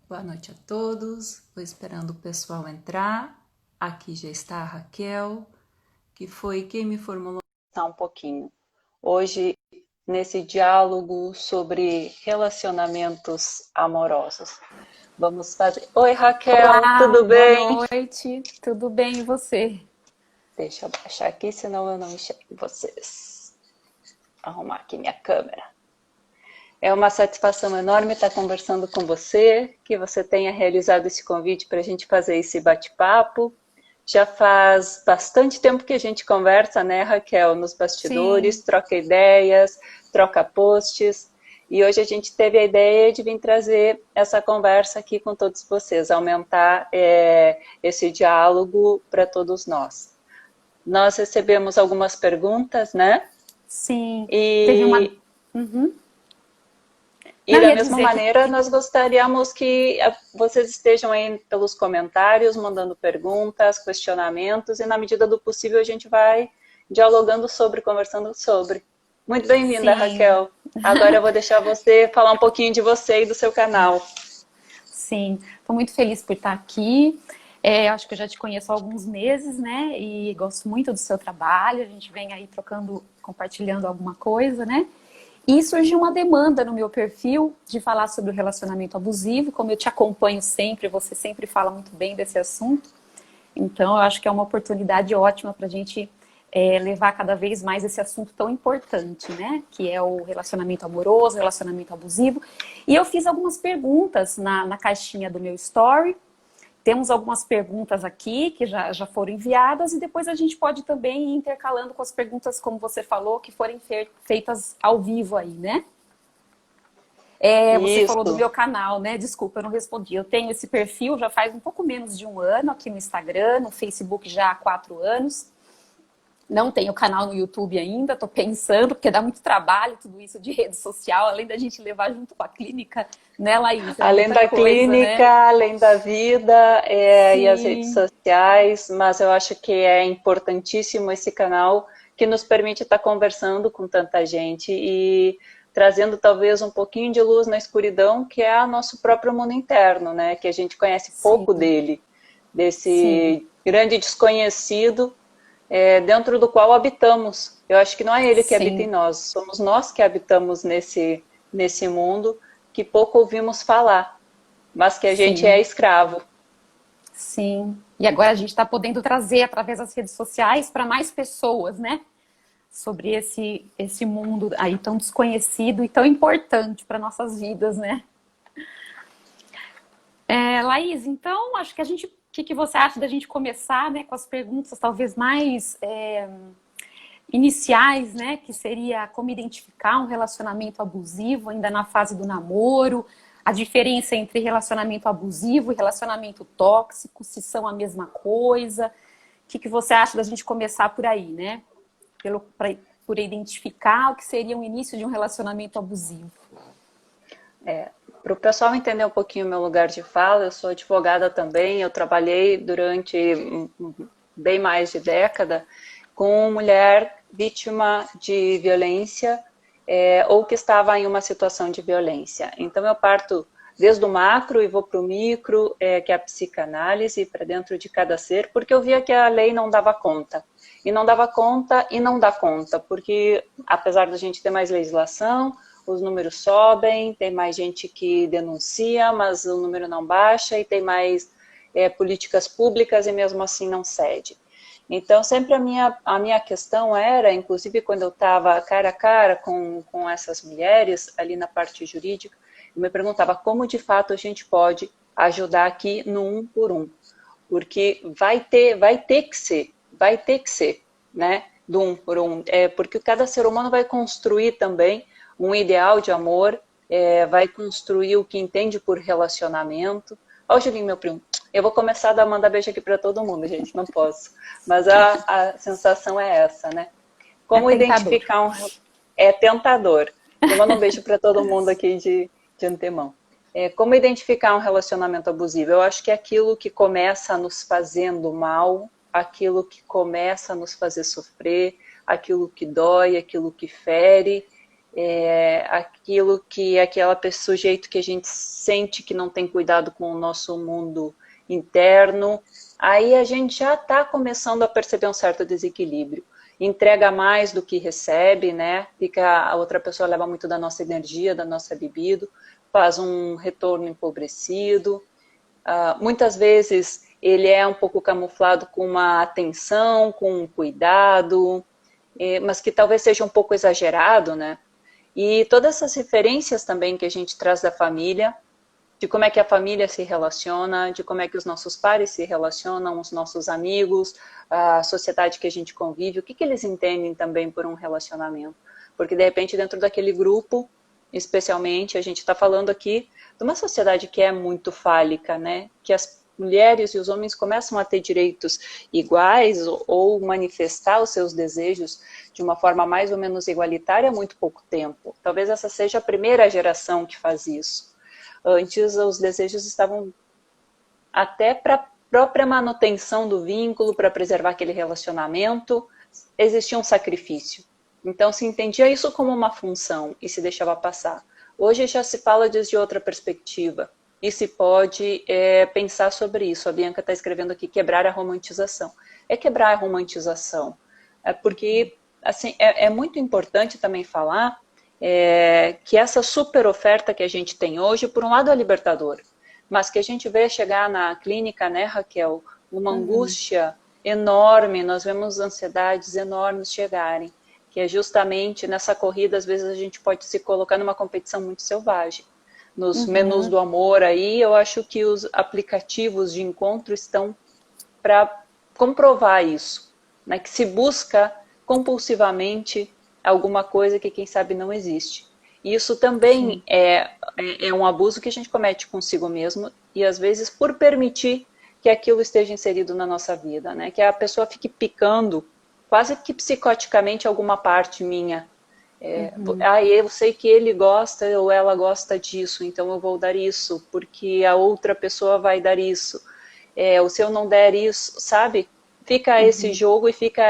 Boa noite a todos. Vou esperando o pessoal entrar. Aqui já está a Raquel, que foi quem me formulou um pouquinho. Hoje, nesse diálogo sobre relacionamentos amorosos. Vamos fazer. Oi, Raquel, Olá, tudo boa bem? noite. Tudo bem e você? Deixa eu baixar aqui, senão eu não enxergo vocês. Arrumar aqui minha câmera. É uma satisfação enorme estar conversando com você, que você tenha realizado esse convite para a gente fazer esse bate-papo. Já faz bastante tempo que a gente conversa, né, Raquel, nos bastidores, Sim, troca ideias, troca posts. E hoje a gente teve a ideia de vir trazer essa conversa aqui com todos vocês, aumentar esse diálogo para todos nós. Nós recebemos algumas perguntas, né? sim. Teve uma. E Uhum. E Não, da ia mesma dizer maneira, nós gostaríamos que vocês estejam aí pelos comentários, mandando perguntas, questionamentos, e na medida do possível a gente vai dialogando sobre, conversando sobre. Muito bem-vinda, sim, Raquel. Agora eu vou deixar você falar um pouquinho de você e do seu canal. sim. Estou muito feliz por estar aqui. Eu acho que eu já te conheço há alguns meses, né? E gosto muito do seu trabalho. A gente vem aí trocando, compartilhando alguma coisa, né? E surgiu uma demanda no meu perfil de falar sobre o relacionamento abusivo. Como eu te acompanho sempre, você sempre fala muito bem desse assunto. Então, eu acho que é uma oportunidade ótima para a gente levar cada vez mais esse assunto tão importante, né? Que é o relacionamento amoroso, relacionamento abusivo. E eu fiz algumas perguntas na caixinha do meu story. Temos algumas perguntas aqui que já foram enviadas e depois a gente pode também ir intercalando com as perguntas, como você falou, que forem feitas ao vivo aí, né? Você falou do Isso. meu canal, né? Desculpa, eu não respondi. Eu tenho esse perfil já faz um pouco menos de um ano aqui no Instagram, no Facebook já há 4 anos. Não tenho canal no YouTube ainda, tô pensando, porque dá muito trabalho tudo isso de rede social, além da gente levar junto com a clínica, né, Laís? É Além muita da coisa, clínica, né? além da vida e as redes Sim, sociais, mas eu acho que é importantíssimo esse canal que nos permite estar conversando com tanta gente e trazendo talvez um pouquinho de luz na escuridão, que é o nosso próprio mundo interno, né? Que a gente conhece sim, pouco dele, sim, desse grande desconhecido dentro do qual habitamos. Eu acho que não é ele que habita em sim, nós, somos nós que habitamos nesse mundo que pouco ouvimos falar, mas que a gente é sim, escravo. sim. E agora a gente está podendo trazer através das redes sociais para mais pessoas, né? Sobre esse mundo aí tão desconhecido e tão importante para nossas vidas, né? Laís, então acho que o que você acha da gente começar, né, com as perguntas talvez mais iniciais, né, que seria como identificar um relacionamento abusivo ainda na fase do namoro, a diferença entre relacionamento abusivo e relacionamento tóxico, se são a mesma coisa. O que você acha da gente começar por aí, né? Por identificar o que seria o início de um relacionamento abusivo. Para o pessoal entender um pouquinho o meu lugar de fala, eu sou advogada também, eu trabalhei durante bem mais de década com mulher vítima de violência ou que estava em uma situação de violência. Então eu parto desde o macro e vou para o micro, que é a psicanálise, para dentro de cada ser, porque eu via que a lei não dava conta. E não dava conta e não dá conta, porque apesar da gente ter mais legislação, os números sobem, tem mais gente que denuncia, mas o número não baixa, e tem mais políticas públicas e mesmo assim não cede. Então, sempre a minha questão era, inclusive quando eu estava cara a cara com essas mulheres, ali na parte jurídica, eu me perguntava como de fato a gente pode ajudar aqui no um por um. Porque vai ter que ser, né? Do um por um. Porque cada ser humano vai construir também um ideal de amor, vai construir o que entende por relacionamento. Ó, o Julinho, meu primo. Eu vou começar a mandar beijo aqui para todo mundo, gente, não posso. Mas a sensação é essa, né? É Como tentador. identificar É tentador. Eu mando um beijo para todo mundo aqui de antemão. Como identificar um relacionamento abusivo? Eu acho que é aquilo que começa nos fazendo mal, aquilo que começa a nos fazer sofrer, aquilo que dói, aquilo que fere, aquilo que aquela sujeito que a gente sente que não tem cuidado com o nosso mundo interno, aí a gente já está começando a perceber um certo desequilíbrio. Entrega mais do que recebe, né? A outra pessoa leva muito da nossa energia, da nossa libido, faz um retorno empobrecido. Muitas vezes ele é um pouco camuflado com uma atenção, com um cuidado, mas que talvez seja um pouco exagerado, né? E todas essas referências também que a gente traz da família, de como é que a família se relaciona, de como é que os nossos pares se relacionam, os nossos amigos, a sociedade que a gente convive, o que eles entendem também por um relacionamento. Porque, de repente, dentro daquele grupo, especialmente, a gente está falando aqui de uma sociedade que é muito fálica, né? Que as mulheres e os homens começam a ter direitos iguais ou manifestar os seus desejos de uma forma mais ou menos igualitária há muito pouco tempo. Talvez essa seja a primeira geração que faz isso. Antes, os desejos estavam até para a própria manutenção do vínculo, para preservar aquele relacionamento, existia um sacrifício. Então, se entendia isso como uma função e se deixava passar. Hoje já se fala desde outra perspectiva e se pode pensar sobre isso. A Bianca está escrevendo aqui, quebrar a romantização. É quebrar a romantização, porque assim, é muito importante também falar que essa super oferta que a gente tem hoje, por um lado é libertador, mas que a gente vê chegar na clínica, né, Raquel, uma angústia enorme, nós vemos ansiedades enormes chegarem, que é justamente nessa corrida, às vezes a gente pode se colocar numa competição muito selvagem. Nos menus do amor aí, eu acho que os aplicativos de encontro estão para comprovar isso, né, que se busca compulsivamente alguma coisa que quem sabe não existe. E isso também é um abuso que a gente comete consigo mesmo e às vezes por permitir que aquilo esteja inserido na nossa vida, né? Que a pessoa fique picando quase que psicoticamente alguma parte minha. Eu sei que ele gosta ou ela gosta disso, então eu vou dar isso, porque a outra pessoa vai dar isso. Ou se eu não der isso, sabe? Fica esse jogo e fica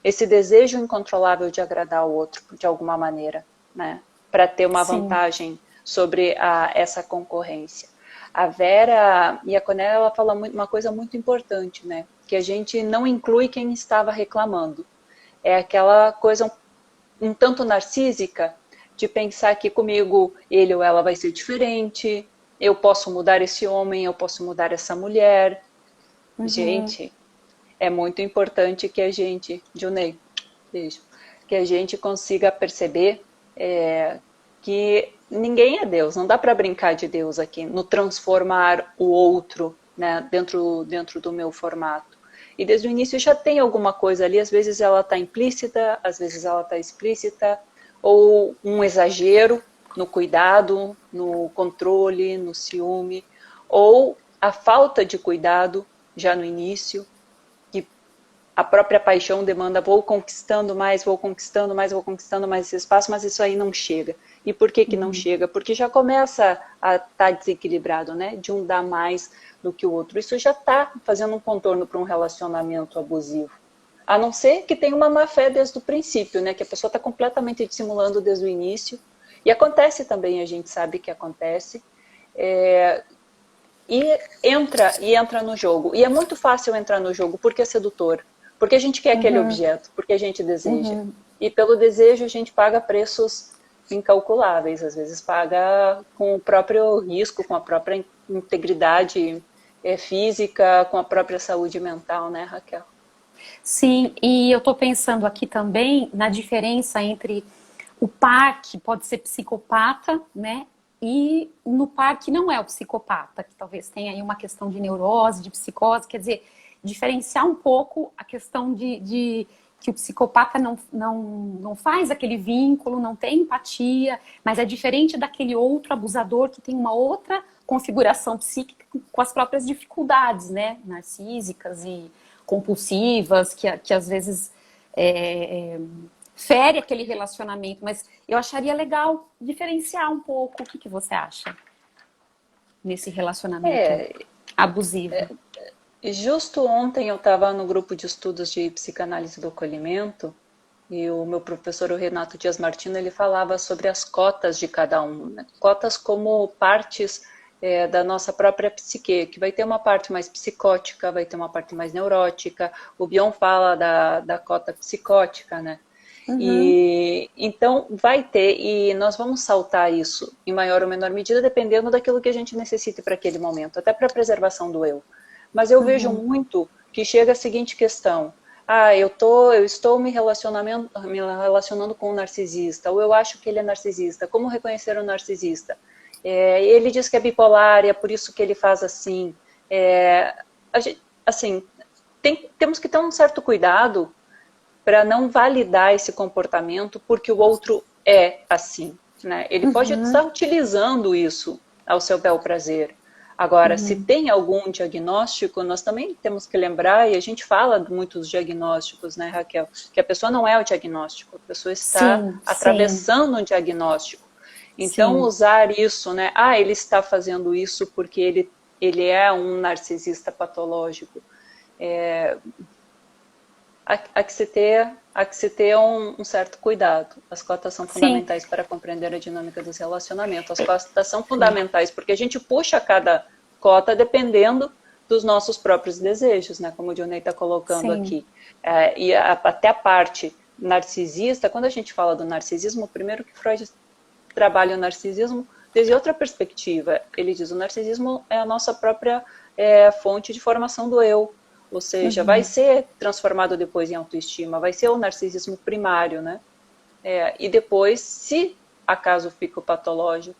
esse desejo incontrolável de agradar o outro de alguma maneira, né? Para ter uma vantagem sobre essa concorrência. A Vera e a Cornélia, ela fala uma coisa muito importante, né? Que a gente não inclui quem estava reclamando. É aquela coisa um tanto narcísica de pensar que comigo ele ou ela vai ser diferente, eu posso mudar esse homem, eu posso mudar essa mulher. Gente, é muito importante que a gente, Junei, beijo, que a gente consiga perceber que ninguém é Deus, não dá para brincar de Deus aqui, no transformar o outro, né, dentro do meu formato. E desde o início já tem alguma coisa ali, às vezes ela está implícita, às vezes ela está explícita, ou um exagero no cuidado, no controle, no ciúme, ou a falta de cuidado já no início, a própria paixão demanda, vou conquistando mais, vou conquistando mais, vou conquistando mais esse espaço, mas isso aí não chega. E por que não chega? Porque já começa a estar desequilibrado, né? De um dar mais do que o outro. Isso já está fazendo um contorno para um relacionamento abusivo. A não ser que tenha uma má fé desde o princípio, né? Que a pessoa está completamente dissimulando desde o início. E acontece também, a gente sabe que acontece. E entra no jogo. E é muito fácil entrar no jogo porque é sedutor. Porque a gente quer aquele objeto, porque a gente deseja. E pelo desejo a gente paga preços incalculáveis. Às vezes paga com o próprio risco, com a própria integridade física, com a própria saúde mental, né, Raquel? Sim, e eu estou pensando aqui também na diferença entre o par que pode ser psicopata, né? E no par que não é o psicopata, que talvez tenha aí uma questão de neurose, de psicose, quer dizer, diferenciar um pouco a questão de que o psicopata não faz aquele vínculo, não tem empatia, mas é diferente daquele outro abusador que tem uma outra configuração psíquica com as próprias dificuldades, né? Narcísicas e compulsivas, que às vezes fere aquele relacionamento, mas eu acharia legal diferenciar um pouco. O que você acha nesse relacionamento abusivo? Justo ontem eu estava no grupo de estudos de psicanálise do acolhimento E o meu professor, o Renato Dias Martino, ele falava sobre as cotas de cada um, né? Cotas como partes da nossa própria psique, que vai ter uma parte mais psicótica, vai ter uma parte mais neurótica. O Bion fala da cota psicótica, né? Uhum, E então vai ter, e nós vamos saltar isso em maior ou menor medida, dependendo daquilo que a gente necessite para aquele momento, até para a preservação do eu. Mas eu vejo uhum, muito que chega a seguinte questão: eu estou me relacionando com um narcisista, ou eu acho que ele é narcisista. Como reconhecer o narcisista? Ele diz que é bipolar, e é por isso que ele faz assim. Assim, temos que ter um certo cuidado para não validar esse comportamento porque o outro é assim, né? Ele pode uhum, estar utilizando isso ao seu bel prazer. Agora, se uhum. tem algum diagnóstico, nós também temos que lembrar, e a gente fala de muitos diagnósticos, né, Raquel, que a pessoa não é o diagnóstico, a pessoa está Sim, sim, atravessando um diagnóstico. Então, sim, usar isso, né, ele está fazendo isso porque ele é um narcisista patológico. Há que se ter um certo cuidado. As cotas são sim, fundamentais para compreender a dinâmica dos relacionamentos. As cotas são sim, fundamentais porque a gente puxa cada cota dependendo dos nossos próprios desejos, né? Como o Dionei está colocando sim, aqui. Até a parte narcisista, quando a gente fala do narcisismo, primeiro que Freud trabalha o narcisismo desde outra perspectiva. Ele diz: o narcisismo é a nossa própria fonte de formação do eu, ou seja, vai uhum, ser transformado depois em autoestima, vai ser o narcisismo primário, né? E depois, se acaso fica o patológico,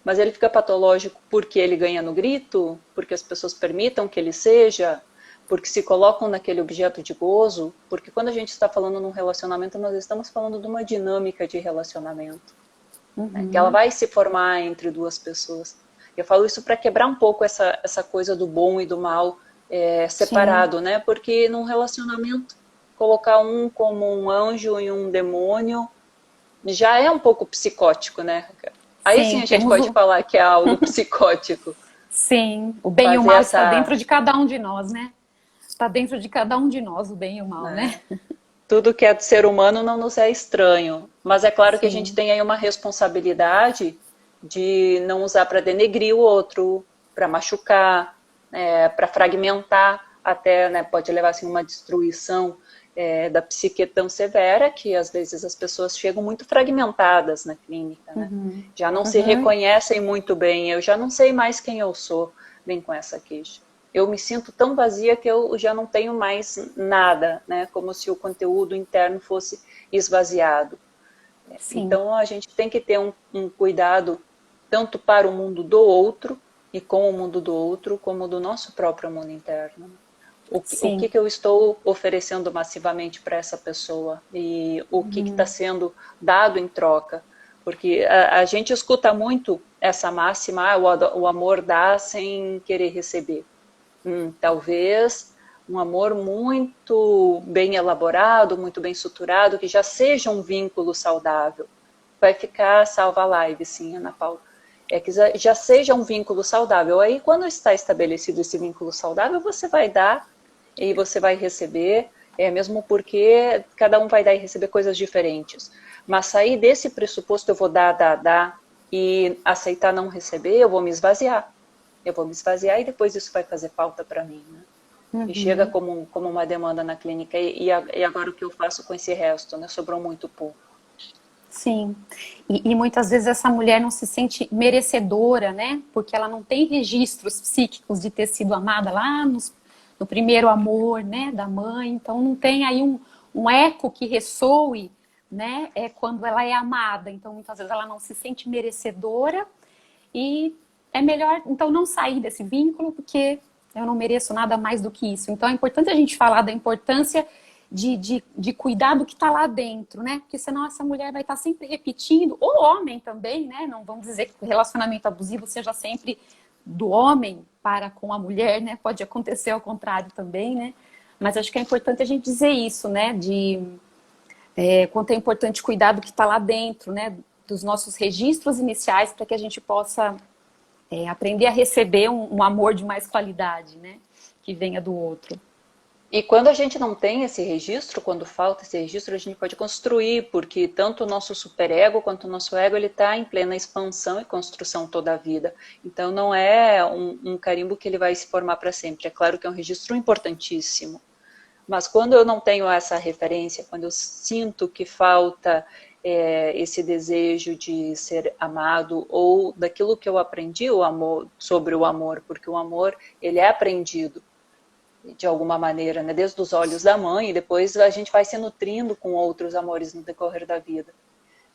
mas ele fica patológico porque ele ganha no grito, porque as pessoas permitam que ele seja, porque se colocam naquele objeto de gozo, porque quando a gente está falando num relacionamento, nós estamos falando de uma dinâmica de relacionamento, né, que ela uhum, vai se formar entre duas pessoas. Eu falo isso para quebrar um pouco essa coisa do bom e do mal sim, separado, né? Porque num relacionamento, colocar um como um anjo e um demônio já é um pouco psicótico, né? Aí sim sim, a gente temos pode o, falar que é algo psicótico. sim, o bem e o Fazer mal está essa, dentro de cada um de nós, né? Está dentro de cada um de nós o bem e o mal, né? né, tudo que é do ser humano não nos é estranho, mas é claro que a gente Sim, tem aí uma responsabilidade de não usar para denegrir o outro, para machucar, para fragmentar, até, né, pode levar assim, uma destruição da psique tão severa que às vezes as pessoas chegam muito fragmentadas na clínica, né? uhum, Já não se uhum, reconhecem muito bem, eu já não sei mais quem eu sou, vem com essa queixa. Eu me sinto tão vazia que eu já não tenho mais nada, né? Como se o conteúdo interno fosse esvaziado. sim, Então a gente tem que ter um cuidado tanto para o mundo do outro e com o mundo do outro, como do nosso próprio mundo interno. O sim, que eu estou oferecendo massivamente para essa pessoa e o que está sendo dado em troca. Porque a gente escuta muito essa máxima: o amor dá sem querer receber. Talvez um amor muito bem elaborado, muito bem estruturado, que já seja um vínculo saudável. Vai ficar salva a live, sim, Ana Paula. É que já seja um vínculo saudável. Aí, quando está estabelecido esse vínculo saudável, você vai dar e você vai receber, mesmo porque cada um vai dar e receber coisas diferentes. Mas sair desse pressuposto, eu vou dar, e aceitar não receber, eu vou me esvaziar. Eu vou me esvaziar e depois isso vai fazer falta para mim, né? E chega uhum, como uma demanda na clínica. E agora o que eu faço com esse resto, né? Sobrou muito pouco. sim. E muitas vezes essa mulher não se sente merecedora, né? Porque ela não tem registros psíquicos de ter sido amada lá no primeiro amor, né? Da mãe. Então não tem aí um eco que ressoe, né? É quando ela é amada. Então muitas vezes ela não se sente merecedora e é melhor então não sair desse vínculo porque eu não mereço nada mais do que isso. Então é importante a gente falar da importância de cuidar do que está lá dentro, né? Porque senão essa mulher vai estar sempre repetindo, ou homem também, né? Não vamos dizer que o relacionamento abusivo seja sempre do homem para com a mulher, né? Pode acontecer ao contrário também, né? Mas acho que é importante a gente dizer isso, né? Quanto é importante cuidar do que está lá dentro, né? Dos nossos registros iniciais para que a gente possa aprender a receber um amor de mais qualidade, né? Que venha do outro. E quando a gente não tem esse registro, quando falta esse registro, a gente pode construir, porque tanto o nosso superego quanto o nosso ego, ele está em plena expansão e construção toda a vida. Então não é um carimbo que ele vai se formar para sempre. É claro que é um registro importantíssimo. Mas quando eu não tenho essa referência, quando eu sinto que falta esse desejo de ser amado, ou daquilo que eu aprendi o amor, sobre o amor, porque o amor ele é aprendido de alguma maneira, né? Desde os olhos da mãe, e depois a gente vai se nutrindo com outros amores no decorrer da vida.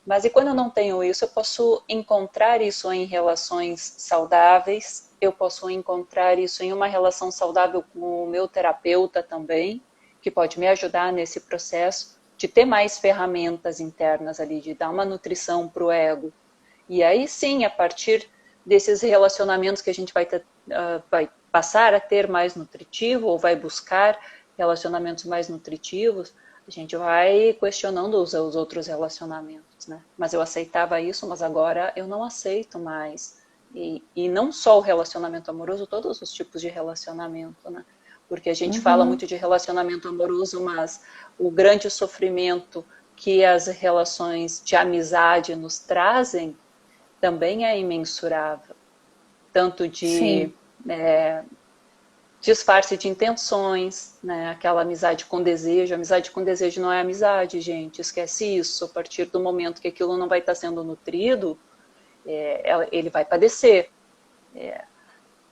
Mas e quando eu não tenho isso, eu posso encontrar isso em relações saudáveis, eu posso encontrar isso em uma relação saudável com o meu terapeuta também, que pode me ajudar nesse processo de ter mais ferramentas internas ali, de dar uma nutrição para o ego. E aí sim, a partir desses relacionamentos que a gente vai passar a ter mais nutritivo, ou vai buscar relacionamentos mais nutritivos, a gente vai questionando os outros relacionamentos, né? Mas eu aceitava isso, mas agora eu não aceito mais. E não só o relacionamento amoroso, todos os tipos de relacionamento, né? Porque a gente fala muito de relacionamento amoroso, mas o grande sofrimento que as relações de amizade nos trazem também é imensurável. Tanto de disfarce de intenções, né? Aquela amizade com desejo. Amizade com desejo não é amizade, gente. Esquece isso. A partir do momento que aquilo não vai estar sendo nutrido, ele vai padecer.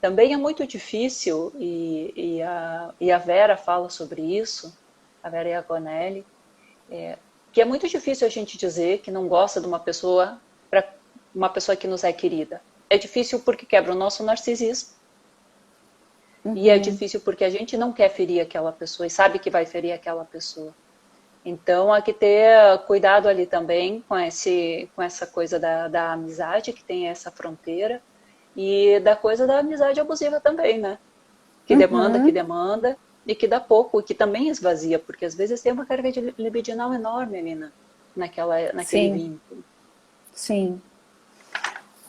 Também é muito difícil, e a Vera fala sobre isso, a Vera Iaconelli, que é muito difícil a gente dizer que não gosta de uma pessoa para uma pessoa que nos é querida. É difícil porque quebra o nosso narcisismo. E é difícil porque a gente não quer ferir aquela pessoa e sabe que vai ferir aquela pessoa. Então, há que ter cuidado ali também com essa coisa da amizade, que tem essa fronteira, e da coisa da amizade abusiva também, né? Que demanda, e que dá pouco, e que também esvazia, porque às vezes tem uma carga de libidinal enorme ali naquele vínculo. Sim.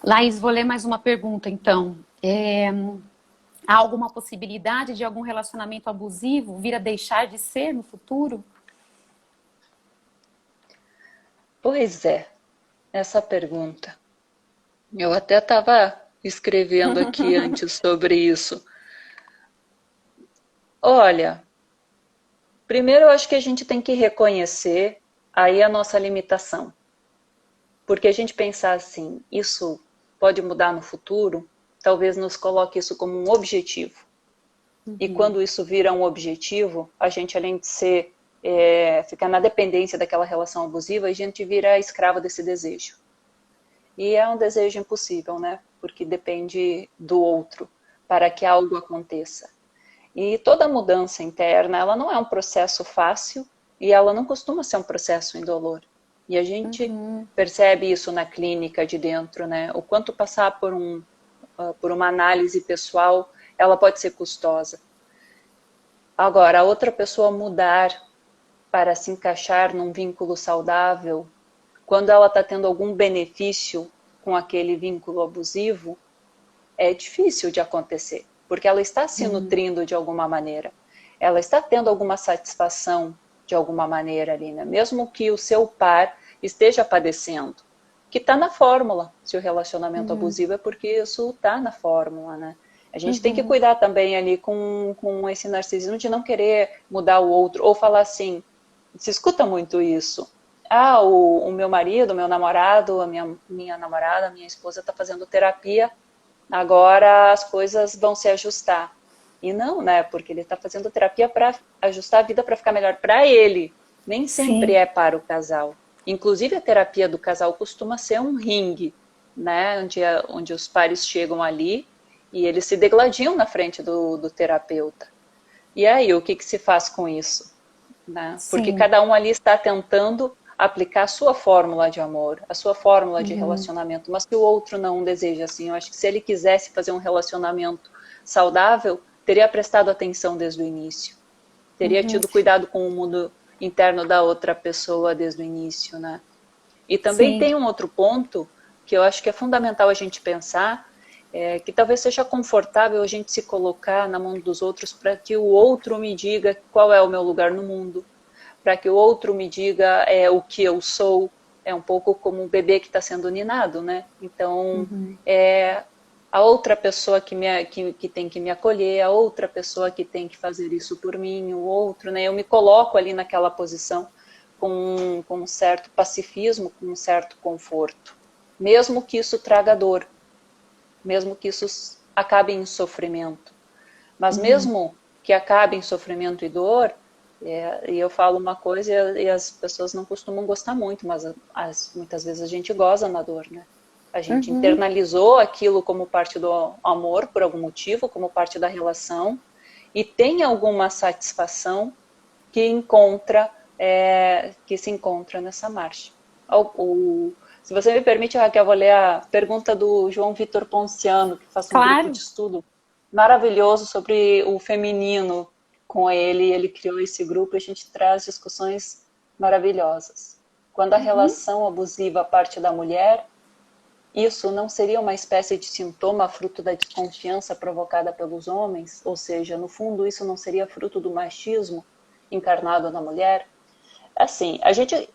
Laís, vou ler mais uma pergunta, então. Há alguma possibilidade de algum relacionamento abusivo vir a deixar de ser no futuro? Pois é, essa pergunta. Eu até estava escrevendo aqui antes sobre isso. Olha, primeiro eu acho que a gente tem que reconhecer aí a nossa limitação. Porque a gente pensar assim, isso pode mudar no futuro, talvez nos coloque isso como um objetivo. E quando isso vira um objetivo, a gente, além de ficar na dependência daquela relação abusiva, a gente vira escravo desse desejo. E é um desejo impossível, né? Porque depende do outro para que algo aconteça. E toda mudança interna, ela não é um processo fácil e ela não costuma ser um processo indolor. E a gente percebe isso na clínica de dentro, né? O quanto passar por uma análise pessoal, ela pode ser custosa. Agora, a outra pessoa mudar para se encaixar num vínculo saudável, quando ela está tendo algum benefício com aquele vínculo abusivo, é difícil de acontecer, porque ela está se nutrindo de alguma maneira. Ela está tendo alguma satisfação de alguma maneira ali, né? Mesmo que o seu par esteja padecendo, que está na fórmula. Se o relacionamento abusivo é porque isso está na fórmula, né? A gente tem que cuidar também ali com esse narcisismo de não querer mudar o outro, ou falar assim, se escuta muito isso. Ah, o meu marido, o meu namorado, a minha namorada, a minha esposa está fazendo terapia, agora as coisas vão se ajustar. E não, né? Porque ele está fazendo terapia para ajustar a vida para ficar melhor para ele. Nem sempre é para o casal. Inclusive a terapia do casal costuma ser um ringue, né? Onde os pares chegam ali e eles se degladiam na frente do terapeuta. E aí, o que se faz com isso? Né? Porque cada um ali está tentando aplicar a sua fórmula de amor, a sua fórmula de relacionamento, mas se o outro não deseja assim, eu acho que se ele quisesse fazer um relacionamento saudável, teria prestado atenção desde o início, teria tido cuidado com o mundo interno da outra pessoa desde o início, né? E também tem um outro ponto que eu acho que é fundamental a gente pensar, que talvez seja confortável a gente se colocar na mão dos outros para que o outro me diga qual é o meu lugar no mundo, para que o outro me diga o que eu sou. É um pouco como um bebê que está sendo ninado, né? Então, é a outra pessoa que tem que me acolher, a outra pessoa que tem que fazer isso por mim, o outro, né? Eu me coloco ali naquela posição com um certo pacifismo, com um certo conforto. Mesmo que isso traga dor, mesmo que isso acabe em sofrimento. Mas mesmo que acabe em sofrimento e dor, e eu falo uma coisa e as pessoas não costumam gostar muito, mas muitas vezes a gente goza na dor, né? A gente internalizou aquilo como parte do amor, por algum motivo, como parte da relação, e tem alguma satisfação que se encontra nessa marcha. Se você me permite, Raquel, eu vou ler a pergunta do João Vitor Ponciano, que faz um grupo de estudo maravilhoso sobre o feminino com ele. Ele criou esse grupo e a gente traz discussões maravilhosas. Quando a relação abusiva parte da mulher, isso não seria uma espécie de sintoma fruto da desconfiança provocada pelos homens? Ou seja, no fundo, isso não seria fruto do machismo encarnado na mulher? Assim, a gente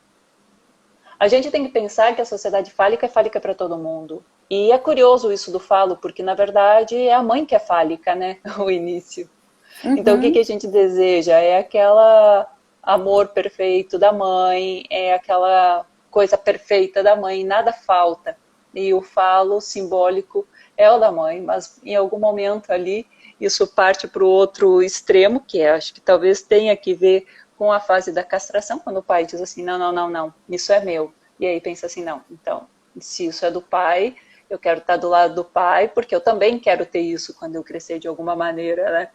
tem que pensar que a sociedade fálica é fálica para todo mundo. E é curioso isso do falo, porque na verdade é a mãe que é fálica, né? O início. Então o que a gente deseja? É aquela amor perfeito da mãe, é aquela coisa perfeita da mãe, nada falta. E o falo simbólico é o da mãe, mas em algum momento ali isso parte para o outro extremo, que acho que talvez tenha que ver com a fase da castração, quando o pai diz assim, não, isso é meu. E aí pensa assim, não, então, se isso é do pai, eu quero estar do lado do pai, porque eu também quero ter isso quando eu crescer de alguma maneira, né?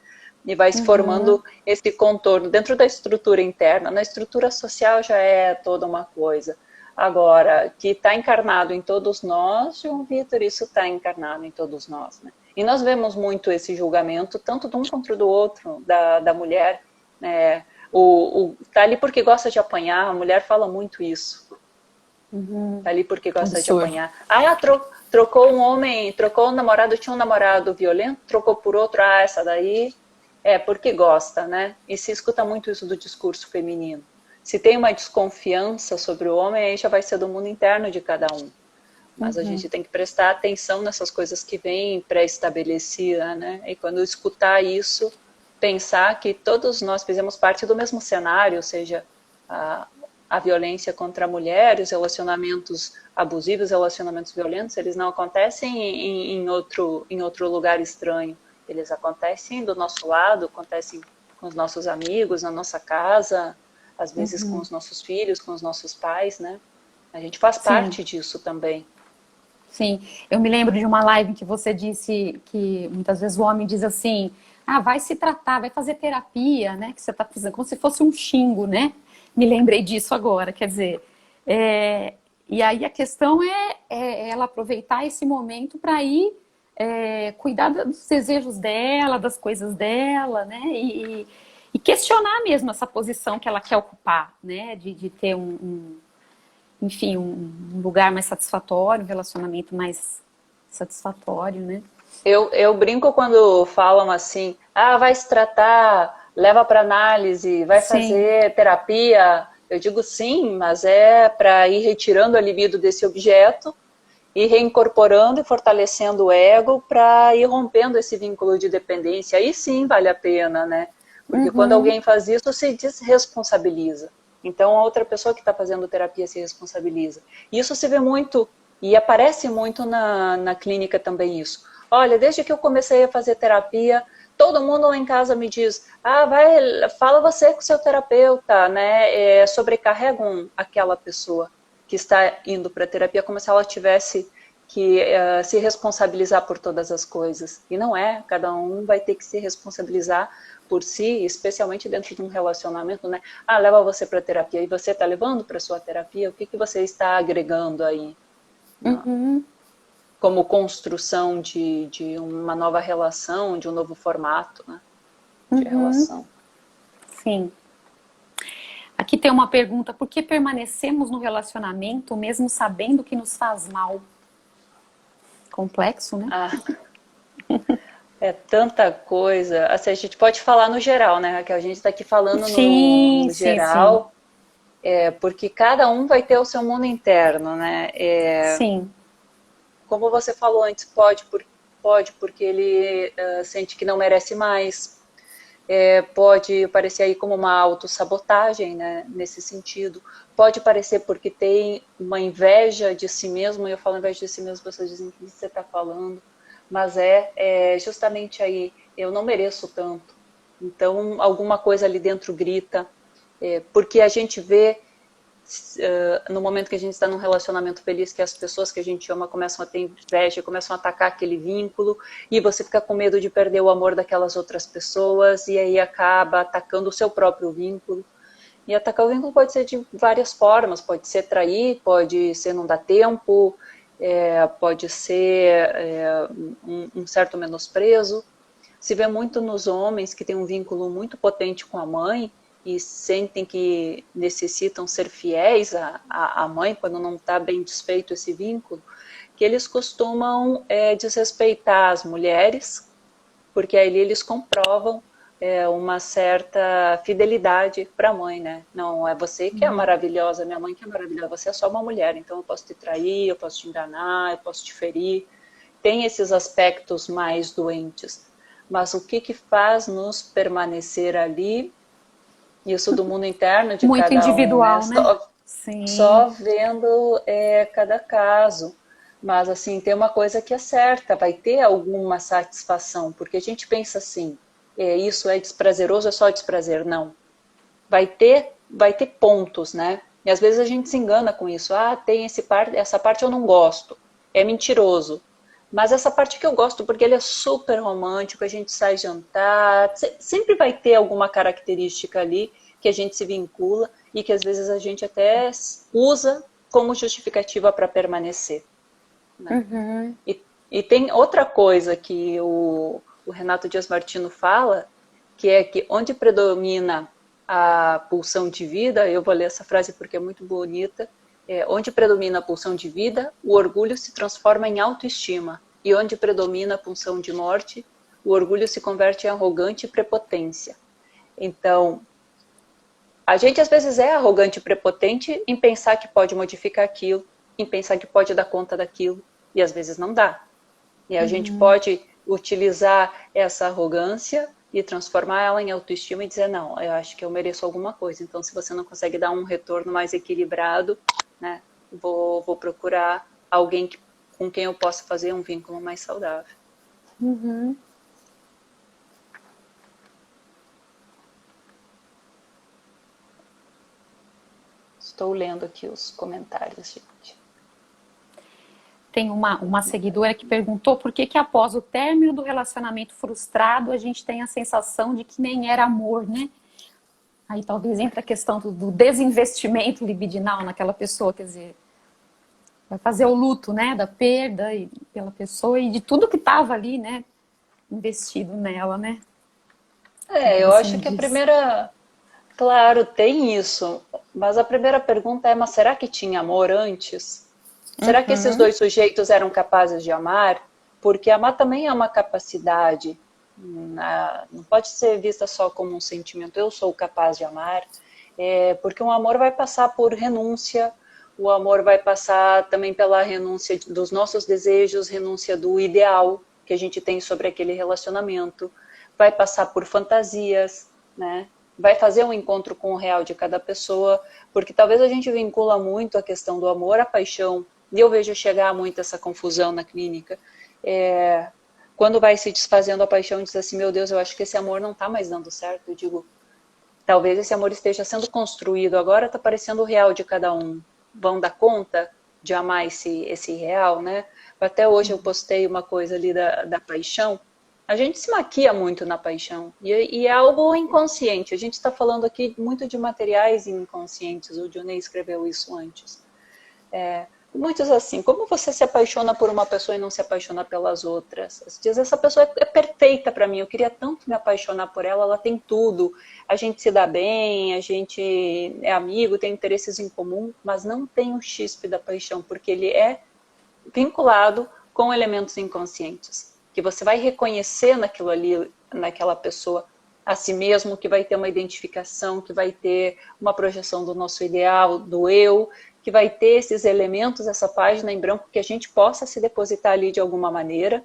E vai se formando esse contorno dentro da estrutura interna. Na estrutura social já é toda uma coisa. Agora, que está encarnado em todos nós, João Vitor, isso está encarnado em todos nós, né? E nós vemos muito esse julgamento, tanto de um contra do outro, da mulher, né? Tá ali porque gosta de apanhar, a mulher fala muito isso. Tá ali porque gosta de apanhar. Trocou um homem, trocou um namorado, tinha um namorado violento, trocou por outro, essa daí é porque gosta, né? E se escuta muito isso do discurso feminino. Se tem uma desconfiança sobre o homem, aí já vai ser do mundo interno de cada um. Mas a gente tem que prestar atenção nessas coisas que vêm pré-estabelecidas, né? E quando escutar isso, pensar que todos nós fizemos parte do mesmo cenário, ou seja, a violência contra a mulher, os relacionamentos abusivos, relacionamentos violentos, eles não acontecem em outro lugar estranho. Eles acontecem do nosso lado, acontecem com os nossos amigos, na nossa casa, às vezes com os nossos filhos, com os nossos pais, né? A gente faz parte disso também. Sim, eu me lembro de uma live em que você disse que muitas vezes o homem diz assim, vai se tratar, vai fazer terapia, né? Que você está fazendo, como se fosse um xingo, né? Me lembrei disso agora, quer dizer, e aí a questão é ela aproveitar esse momento para ir cuidar dos desejos dela, das coisas dela, né? E questionar mesmo essa posição que ela quer ocupar, né? De ter enfim, um lugar mais satisfatório, um relacionamento mais satisfatório, né? Eu brinco quando falam assim, vai se tratar, leva para análise, vai fazer terapia. Eu digo sim, mas é para ir retirando a libido desse objeto e reincorporando e fortalecendo o ego para ir rompendo esse vínculo de dependência. Aí sim vale a pena, né? Porque quando alguém faz isso, se desresponsabiliza. Então a outra pessoa que está fazendo terapia se responsabiliza. Isso se vê muito e aparece muito na clínica também isso. Olha, desde que eu comecei a fazer terapia, todo mundo lá em casa me diz, fala você com o seu terapeuta, né? Sobrecarregam aquela pessoa que está indo para a terapia como se ela tivesse que se responsabilizar por todas as coisas. E não é, cada um vai ter que se responsabilizar por si, especialmente dentro de um relacionamento, né? Leva você para a terapia e você está levando para a sua terapia, o que você está agregando aí? Como construção de uma nova relação, de um novo formato, né? De relação. Sim. Aqui tem uma pergunta, por que permanecemos no relacionamento mesmo sabendo que nos faz mal? Complexo, né? É tanta coisa. Assim, a gente pode falar no geral, né, Raquel? A gente está aqui falando Sim, no sim, sim. geral, porque cada um vai ter o seu mundo interno, né? Sim. Como você falou antes, pode porque ele sente que não merece mais. Pode parecer aí como uma autossabotagem, né, nesse sentido. Pode parecer porque tem uma inveja de si mesmo, e eu falo inveja de si mesmo, as pessoas dizem que você está falando, mas justamente aí, eu não mereço tanto. Então, alguma coisa ali dentro grita, porque a gente vê no momento que a gente está num relacionamento feliz, que as pessoas que a gente ama começam a ter inveja, começam a atacar aquele vínculo, e você fica com medo de perder o amor daquelas outras pessoas, e aí acaba atacando o seu próprio vínculo. E atacar o vínculo pode ser de várias formas, pode ser trair, pode ser não dar tempo, pode ser um certo menosprezo. Se vê muito nos homens que têm um vínculo muito potente com a mãe e sentem que necessitam ser fiéis à mãe quando não está bem desfeito esse vínculo, que eles costumam desrespeitar as mulheres, porque aí eles comprovam uma certa fidelidade para a mãe, né? Não é você que é maravilhosa, minha mãe que é maravilhosa, você é só uma mulher, então eu posso te trair, eu posso te enganar, eu posso te ferir. Tem esses aspectos mais doentes. Mas o que faz nos permanecer ali, isso do mundo interno de Muito cada um, né? individual, né? Só Sim. vendo cada caso. Mas assim, tem uma coisa que é certa, vai ter alguma satisfação, porque a gente pensa assim, isso é desprazeroso, é só desprazer. Não. Vai ter pontos, né? E às vezes a gente se engana com isso. Ah, tem essa parte eu não gosto. É mentiroso. Mas essa parte que eu gosto, porque ele é super romântico, a gente sai jantar, sempre vai ter alguma característica ali que a gente se vincula e que às vezes a gente até usa como justificativa para permanecer. Né? Uhum. E tem outra coisa que o Renato Dias Martino fala, que é que onde predomina a pulsão de vida, eu vou ler essa frase porque é muito bonita, onde predomina a pulsão de vida, o orgulho se transforma em autoestima. E onde predomina a pulsão de morte, o orgulho se converte em arrogante e prepotência. Então, a gente às vezes é arrogante e prepotente em pensar que pode modificar aquilo, em pensar que pode dar conta daquilo, e às vezes não dá. E a gente Uhum. pode utilizar essa arrogância e transformar ela em autoestima e dizer, não, eu acho que eu mereço alguma coisa. Então, se você não consegue dar um retorno mais equilibrado, né, vou procurar alguém com quem eu possa fazer um vínculo mais saudável. Uhum. Estou lendo aqui os comentários, gente. Tem uma seguidora que perguntou por que após o término do relacionamento frustrado a gente tem a sensação de que nem era amor, né? Aí talvez entre a questão do desinvestimento libidinal naquela pessoa, quer dizer, vai fazer o luto, né, da perda pela pessoa e de tudo que estava ali, né, investido nela, né? O que Eu você acho me que a diz? primeira, claro, tem isso, mas a primeira pergunta é, mas será que tinha amor antes? Será que esses Uhum. dois sujeitos eram capazes de amar? Porque amar também é uma capacidade, não pode ser vista só como um sentimento, eu sou capaz de amar, porque um amor vai passar por renúncia, o amor vai passar também pela renúncia dos nossos desejos, renúncia do ideal que a gente tem sobre aquele relacionamento, vai passar por fantasias, né? Vai fazer um encontro com o real de cada pessoa, porque talvez a gente vincula muito a questão do amor à paixão, e eu vejo chegar muito essa confusão na clínica. Quando vai se desfazendo a paixão, diz assim, meu Deus, eu acho que esse amor não está mais dando certo. Eu digo, talvez esse amor esteja sendo construído, agora está parecendo o real de cada um. Vão dar conta de amar esse real, né? Até hoje eu postei uma coisa ali da paixão. A gente se maquia muito na paixão e é algo inconsciente. A gente está falando aqui muito de materiais inconscientes. O Dionei escreveu isso antes. Muitos assim, como você se apaixona por uma pessoa e não se apaixona pelas outras? Você diz, essa pessoa é perfeita para mim, eu queria tanto me apaixonar por ela, ela tem tudo, a gente se dá bem, a gente é amigo, tem interesses em comum, mas não tem o chispe da paixão, porque ele é vinculado com elementos inconscientes. que você vai reconhecer naquilo ali, naquela pessoa, a si mesmo, que vai ter uma identificação, que vai ter uma projeção do nosso ideal, do eu, que vai ter esses elementos, essa página em branco, que a gente possa se depositar ali de alguma maneira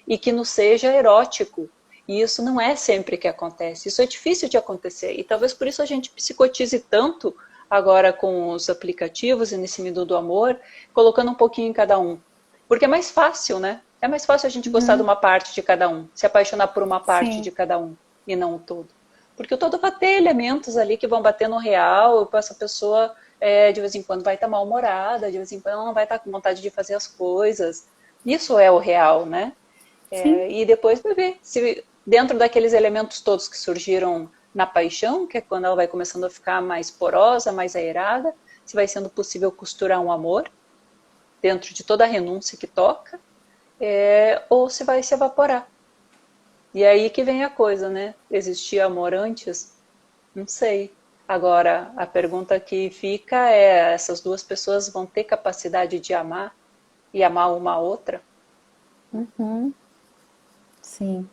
e que nos seja erótico. E isso não é sempre que acontece, isso é difícil de acontecer. E talvez por isso a gente psicotize tanto agora com os aplicativos e nesse Minuto do Amor, colocando um pouquinho em cada um. Porque é mais fácil, né? É mais fácil a gente gostar de uma parte de cada um, se apaixonar por uma parte de Sim. cada um e não o todo. Porque o todo vai ter elementos ali que vão bater no real, essa pessoa de vez em quando vai estar mal-humorada, de vez em quando ela não vai estar com vontade de fazer as coisas. Isso é o real, né? Sim. E depois vai ver se dentro daqueles elementos todos que surgiram na paixão, que é quando ela vai começando a ficar mais porosa, mais aerada, se vai sendo possível costurar um amor dentro de toda a renúncia que toca, ou se vai se evaporar. E aí que vem a coisa, né? Existia amor antes? Não sei. Agora, a pergunta que fica é: essas duas pessoas vão ter capacidade de amar e amar uma a outra? Uhum. Sim.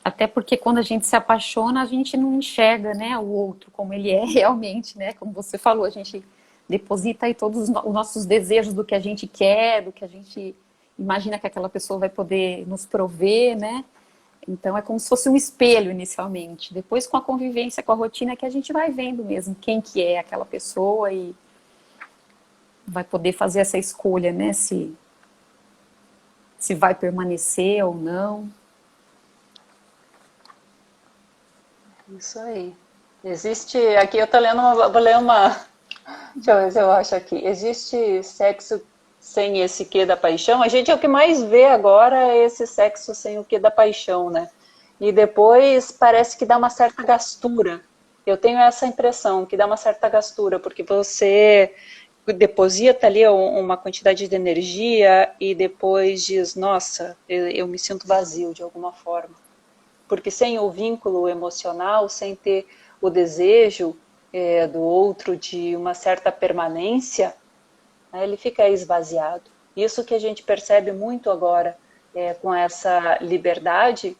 Até porque quando a gente se apaixona, a gente não enxerga, né, o outro como ele é realmente, né? Como você falou, a gente deposita aí todos os nossos desejos do que a gente quer, do que a gente imagina que aquela pessoa vai poder nos prover, né? Então é como se fosse um espelho inicialmente. Depois, com a convivência, com a rotina, é que a gente vai vendo mesmo quem que é aquela pessoa e vai poder fazer essa escolha, né? Se vai permanecer ou não. Isso aí. Existe. Aqui eu tô lendo vou ler uma. Deixa eu ver se eu acho aqui. Existe sexo sem esse quê da paixão? A gente é o que mais vê agora é esse sexo sem o quê da paixão, né? E depois parece que dá uma certa gastura. Eu tenho essa impressão, que dá uma certa gastura, porque você deposita ali uma quantidade de energia e depois diz, nossa, eu me sinto vazio de alguma forma. Porque sem o vínculo emocional, sem ter o desejo do outro de uma certa permanência, né, ele fica esvaziado. Isso que a gente percebe muito agora com essa liberdade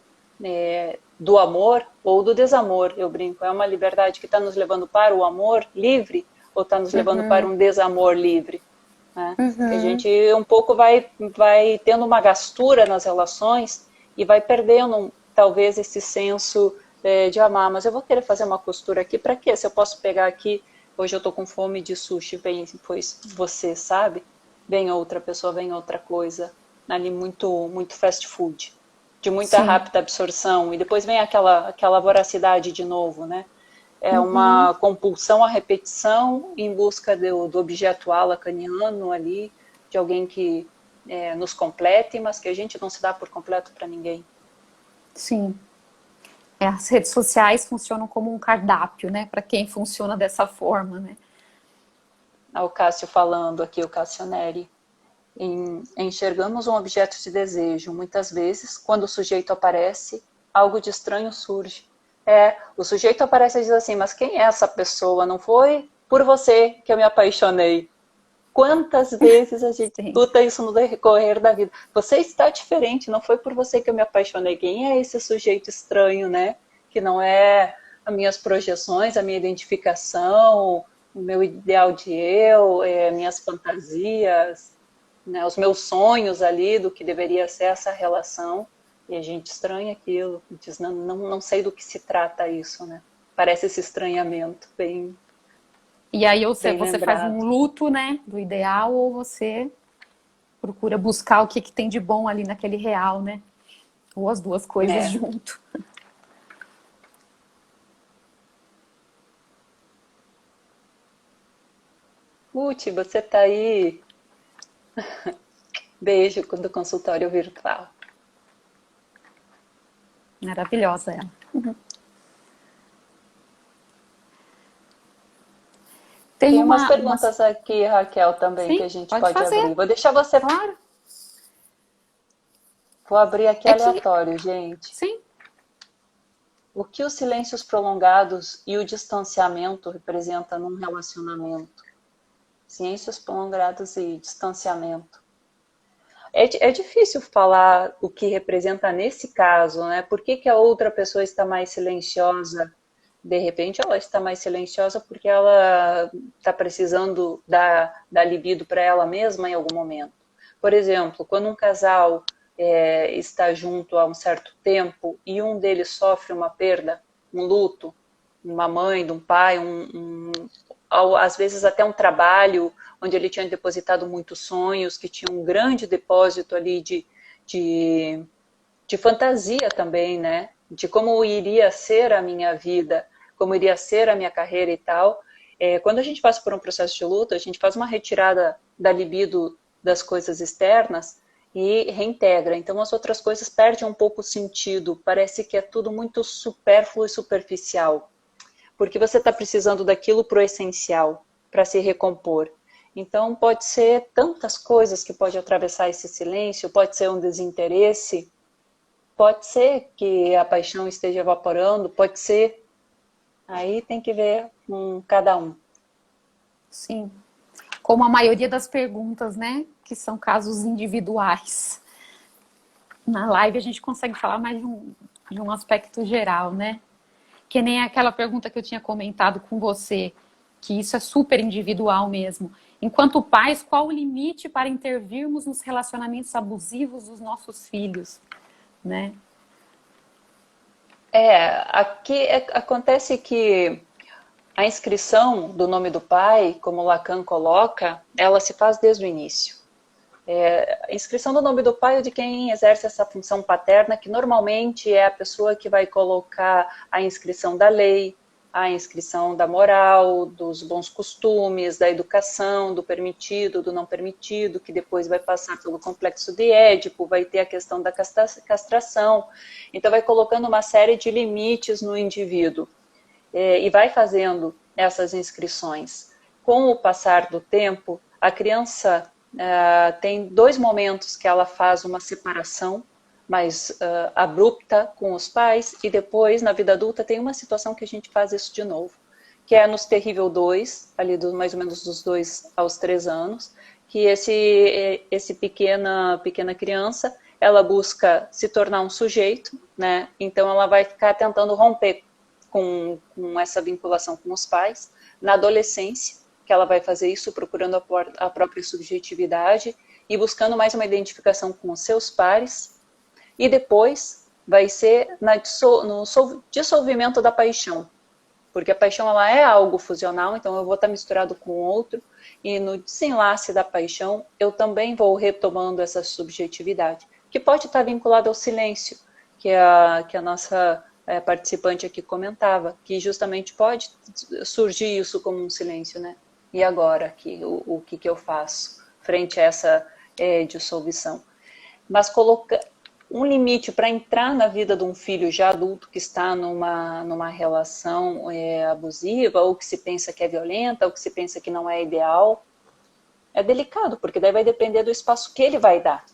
do amor ou do desamor, eu brinco. É uma liberdade que está nos levando para o amor livre ou está nos levando para Uhum, um desamor livre. Né? Que a uhum. gente um pouco vai tendo uma gastura nas relações e vai perdendo talvez esse senso de amar. Mas eu vou querer fazer uma costura aqui para quê? Se eu posso pegar aqui, hoje eu estou com fome de sushi, vem pois você, sabe? Vem outra pessoa, vem outra coisa. Ali muito fast food, de muita Sim. rápida absorção. E depois vem aquela voracidade de novo, né? É Uhum. uma compulsão à repetição em busca do objeto lacaniano ali, de alguém que nos complete, mas que a gente não se dá por completo para ninguém. Sim. As redes sociais funcionam como um cardápio, né? Para quem funciona dessa forma, né? O Cássio falando aqui, o Cássio Neri. Enxergamos um objeto de desejo. Muitas vezes, quando o sujeito aparece, algo de estranho surge. O sujeito aparece e diz assim, mas quem é essa pessoa? Não foi por você que eu me apaixonei. Quantas vezes a gente Sim. escuta isso no decorrer da vida? Você está diferente, não foi por você que eu me apaixonei. Quem é esse sujeito estranho, né? Que não é as minhas projeções, a minha identificação, o meu ideal de eu, minhas fantasias, né? Os meus sonhos ali do que deveria ser essa relação. E a gente estranha aquilo, diz, não sei do que se trata isso, né? Parece esse estranhamento bem, E aí bem você faz lembrado. um luto, né, do ideal, ou você procura buscar o que, que tem de bom ali naquele real, né? Ou as duas coisas É. junto. Ruth, você tá aí. Beijo do consultório virtual. Maravilhosa ela. Tem Tem umas uma... perguntas aqui, Raquel, também que Sim, a gente pode pode fazer, abrir. Vou deixar você. claro. Vou abrir aqui É que, aleatório, gente. sim, O que os silêncios prolongados e o distanciamento representam num relacionamento? Silêncios prolongados e distanciamento. É difícil falar o que representa nesse caso, né? Por que que a outra pessoa está mais silenciosa? De repente ela está mais silenciosa porque ela está precisando dar libido para ela mesma em algum momento. Por exemplo, quando um casal está junto há um certo tempo e um deles sofre uma perda, um luto, uma mãe, de um pai, às vezes até um trabalho onde ele tinha depositado muitos sonhos, que tinha um grande depósito ali de, de fantasia também, né? De como iria ser a minha vida, como iria ser a minha carreira e tal. Quando a gente passa por um processo de luto, a gente faz uma retirada da libido das coisas externas e reintegra. Então as outras coisas perdem um pouco o sentido, parece que é tudo muito supérfluo e superficial, porque você está precisando daquilo para o essencial, para se recompor. Então pode ser tantas coisas que pode atravessar esse silêncio, pode ser um desinteresse, pode ser que a paixão esteja evaporando, pode ser. Aí tem que ver com cada um. Sim. Como a maioria das perguntas, né? Que são casos individuais. Na live a gente consegue falar mais de um aspecto geral, né? Que nem aquela pergunta que eu tinha comentado com você, que isso é super individual mesmo. Enquanto pais, qual o limite para intervirmos nos relacionamentos abusivos dos nossos filhos, né? Aqui acontece que a inscrição do nome do pai, como Lacan coloca, ela se faz desde o início. A inscrição do nome do pai é de quem exerce essa função paterna, que normalmente é a pessoa que vai colocar a inscrição da lei, a inscrição da moral, dos bons costumes, da educação, do permitido, do não permitido, que depois vai passar pelo complexo de Édipo, vai ter a questão da castração. Então vai colocando uma série de limites no indivíduo e vai fazendo essas inscrições. Com o passar do tempo, a criança tem 2 momentos que ela faz uma separação mais abrupta com os pais, e depois, na vida adulta, tem uma situação que a gente faz isso de novo, que é nos terrível 2, ali mais ou menos dos 2 aos 3 anos, que esse pequena criança, ela busca se tornar um sujeito, né? Então ela vai ficar tentando romper com essa vinculação com os pais. Na adolescência, que ela vai fazer isso procurando a própria subjetividade e buscando mais uma identificação com os seus pares. E depois vai ser no dissolvimento da paixão, porque a paixão ela é algo fusional, então eu vou estar misturado com o outro, e no desenlace da paixão eu também vou retomando essa subjetividade, que pode estar vinculada ao silêncio, que a nossa participante aqui comentava, que justamente pode surgir isso como um silêncio, né? E agora, o que eu faço frente a essa dissolução? Mas colocar um limite para entrar na vida de um filho já adulto que está numa relação abusiva, ou que se pensa que é violenta, ou que se pensa que não é ideal, é delicado, porque daí vai depender do espaço que ele vai dar.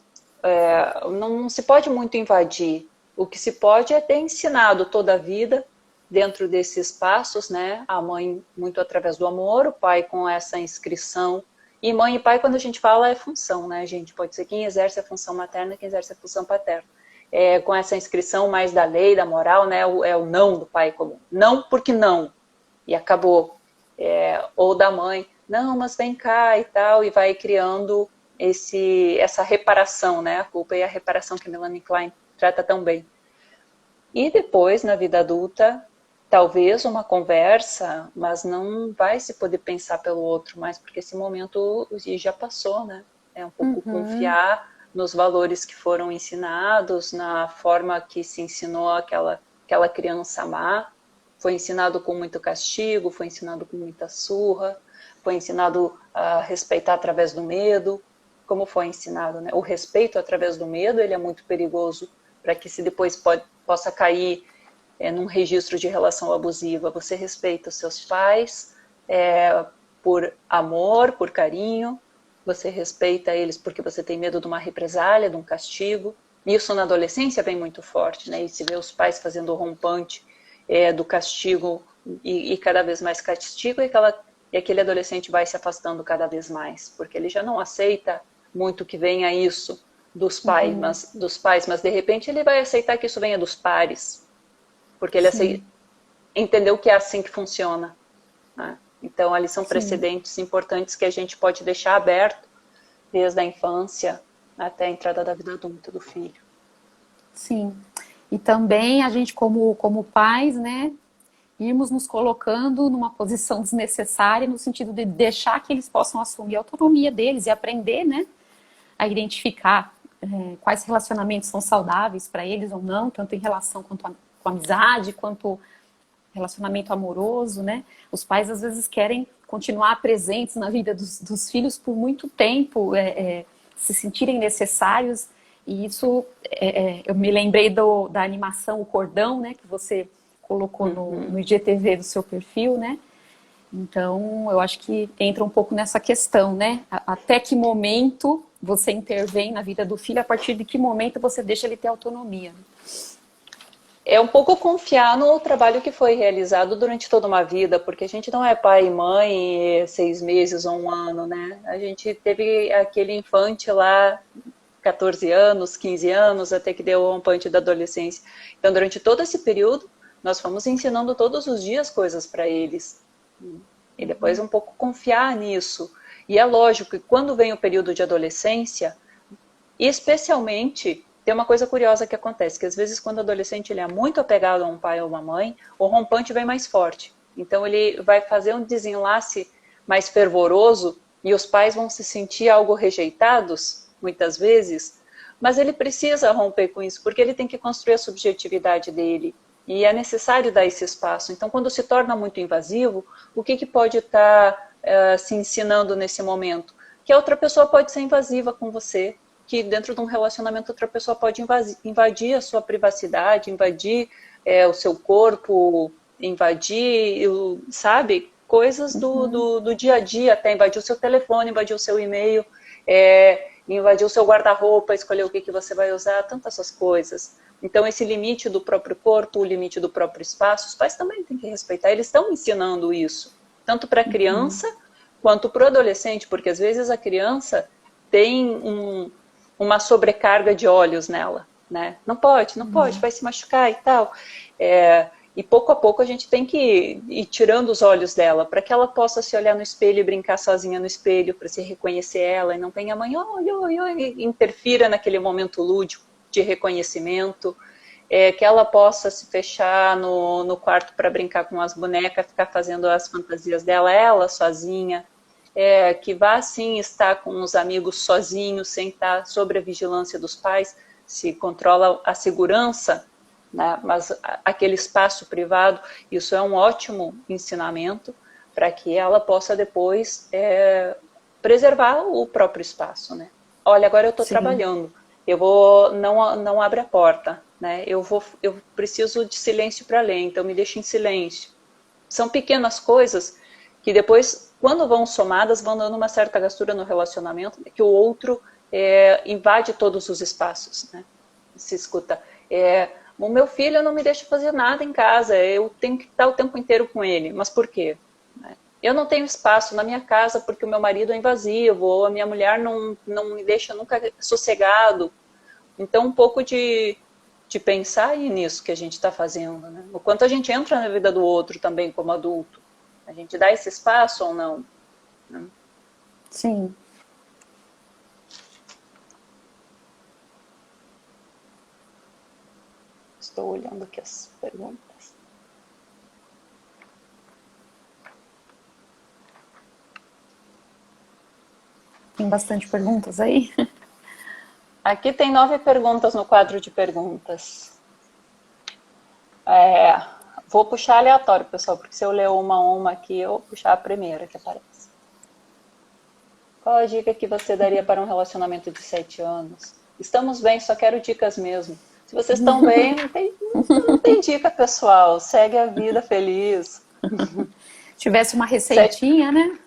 Não se pode muito invadir. O que se pode é ter ensinado toda a vida dentro desses espaços, né? A mãe muito através do amor, o pai com essa inscrição. E mãe e pai, quando a gente fala, é função, né, gente? Pode ser quem exerce a função materna, quem exerce a função paterna. Com essa inscrição mais da lei, da moral, né? É o não do pai comum. Não porque não. E acabou. Ou da mãe, não, mas vem cá e tal, e vai criando essa reparação, né? A culpa e a reparação que a Melanie Klein trata tão bem. E depois, na vida adulta, talvez uma conversa, mas não vai se poder pensar pelo outro mais, porque esse momento já passou, né? É um pouco confiar nos valores que foram ensinados, na forma que se ensinou aquela criança a amar. Foi ensinado com muito castigo, foi ensinado com muita surra, foi ensinado a respeitar através do medo. Como foi ensinado, né? O respeito através do medo, ele é muito perigoso para que se depois possa cair num registro de relação abusiva. Você respeita os seus pais por amor, por carinho, você respeita eles porque você tem medo de uma represália, de um castigo. Isso na adolescência vem muito forte, né? E se vê os pais fazendo o rompante do castigo e cada vez mais castigo, e aquele adolescente vai se afastando cada vez mais, porque ele já não aceita muito que venha isso Uhum. dos pais, mas de repente ele vai aceitar que isso venha dos pares, porque ele Sim, entendeu que é assim que funciona, né? Então, ali são sim, precedentes importantes que a gente pode deixar aberto desde a infância até a entrada da vida adulta do filho. sim. E também a gente, como pais, né, irmos nos colocando numa posição desnecessária no sentido de deixar que eles possam assumir a autonomia deles e aprender, né, a identificar quais relacionamentos são saudáveis para eles ou não, tanto em relação quanto com amizade, quanto relacionamento amoroso, né? Os pais às vezes querem continuar presentes na vida dos filhos por muito tempo, se sentirem necessários, e isso, eu me lembrei da animação O Cordão, né, que você colocou no Uhum. IGTV do seu perfil, né? Então, eu acho que entra um pouco nessa questão, né? Até que momento você intervém na vida do filho, a partir de que momento você deixa ele ter autonomia. É um pouco confiar no trabalho que foi realizado durante toda uma vida, porque a gente não é pai e mãe 6 meses ou um ano, né? A gente teve aquele infante lá, 14 anos, 15 anos, até que deu o rompante da adolescência. Então, durante todo esse período, nós fomos ensinando todos os dias coisas para eles. E depois um pouco confiar nisso. E é lógico que quando vem o período de adolescência, e especialmente, tem uma coisa curiosa que acontece, que às vezes quando o adolescente ele é muito apegado a um pai ou uma mãe, o rompante vem mais forte. Então ele vai fazer um desenlace mais fervoroso e os pais vão se sentir algo rejeitados, muitas vezes, mas ele precisa romper com isso, porque ele tem que construir a subjetividade dele. E é necessário dar esse espaço. Então, quando se torna muito invasivo, o que pode estar se ensinando nesse momento? Que a outra pessoa pode ser invasiva com você, que dentro de um relacionamento outra pessoa pode invadir a sua privacidade, invadir o seu corpo, invadir, sabe, coisas do dia a dia, até invadir o seu telefone, invadir o seu e-mail, invadir o seu guarda-roupa, escolher o que você vai usar, tantas essas coisas. Então, esse limite do próprio corpo, o limite do próprio espaço, os pais também têm que respeitar, eles estão ensinando isso, tanto para a criança quanto para o adolescente, porque às vezes a criança tem uma sobrecarga de olhos nela, né? Não pode, não pode, vai se machucar e tal. E pouco a pouco a gente tem que ir tirando os olhos dela para que ela possa se olhar no espelho e brincar sozinha no espelho, para se reconhecer ela e não tenha mãe, oi, oi, oi, interfira naquele momento lúdico de reconhecimento, que ela possa se fechar no quarto para brincar com as bonecas, ficar fazendo as fantasias dela, ela sozinha, que vá sim estar com os amigos sozinhos, sem estar sob a vigilância dos pais, se controla a segurança, né? Mas aquele espaço privado, isso é um ótimo ensinamento para que ela possa depois preservar o próprio espaço, né? Olha, agora eu estou Sim, trabalhando, eu vou, não abre a porta, né? Eu preciso de silêncio para ler, então me deixa em silêncio. São pequenas coisas que depois, quando vão somadas, vão dando uma certa gastura no relacionamento, que o outro invade todos os espaços, né? Se escuta, o meu filho não me deixa fazer nada em casa, eu tenho que estar o tempo inteiro com ele. Mas por quê? Eu não tenho espaço na minha casa porque o meu marido é invasivo, ou a minha mulher não me deixa nunca sossegado. Então, um pouco de pensar aí nisso que a gente está fazendo, né? O quanto a gente entra na vida do outro também como adulto. A gente dá esse espaço ou não? Né? sim. Estou olhando aqui as perguntas. Tem bastante perguntas aí? Aqui tem 9 perguntas no quadro de perguntas. Vou puxar aleatório, pessoal, porque se eu ler uma a uma aqui, eu vou puxar a primeira que aparece. Qual a dica que você daria para um relacionamento de 7 anos? Estamos bem, só quero dicas mesmo. Se vocês estão bem, não tem dica, pessoal. Segue a vida feliz. Tivesse uma Sete, receitinha, né?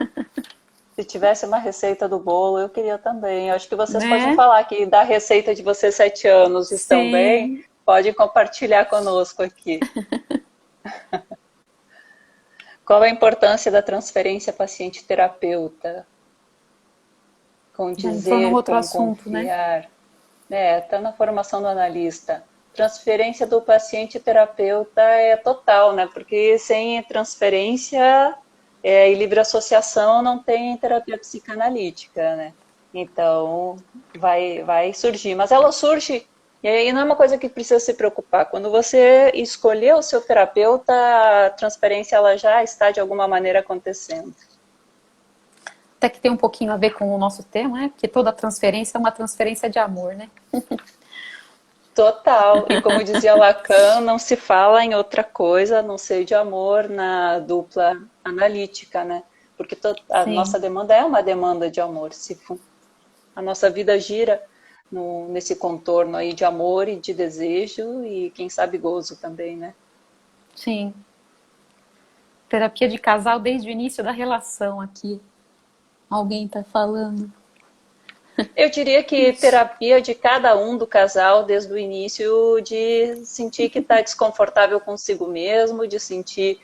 se tivesse uma receita do bolo, eu queria também. Eu acho que vocês podem Né? falar aqui da receita de vocês 7 anos. Estão bem? Sim. Podem compartilhar conosco aqui. Qual a importância da transferência paciente-terapeuta? Com Já entrou num dizer, outro com assunto, né? confiar. Está na formação do analista. Transferência do paciente terapeuta é total, né? Porque sem transferência e livre associação não tem terapia psicanalítica, né? Então vai surgir, mas ela surge e aí não é uma coisa que precisa se preocupar. Quando você escolher o seu terapeuta, a transferência ela já está de alguma maneira acontecendo. Até que tem um pouquinho a ver com o nosso tema, né? Porque toda transferência é uma transferência de amor, né? Total. E como dizia Lacan, não se fala em outra coisa a não ser de amor na dupla analítica, né? Porque a Sim, nossa demanda é uma demanda de amor. A nossa vida gira nesse contorno aí de amor e de desejo e quem sabe gozo também, né? sim. Terapia de casal desde o início da relação aqui. Alguém tá falando. Eu diria que terapia de cada um do casal desde o início, de sentir que está desconfortável consigo mesmo, de sentir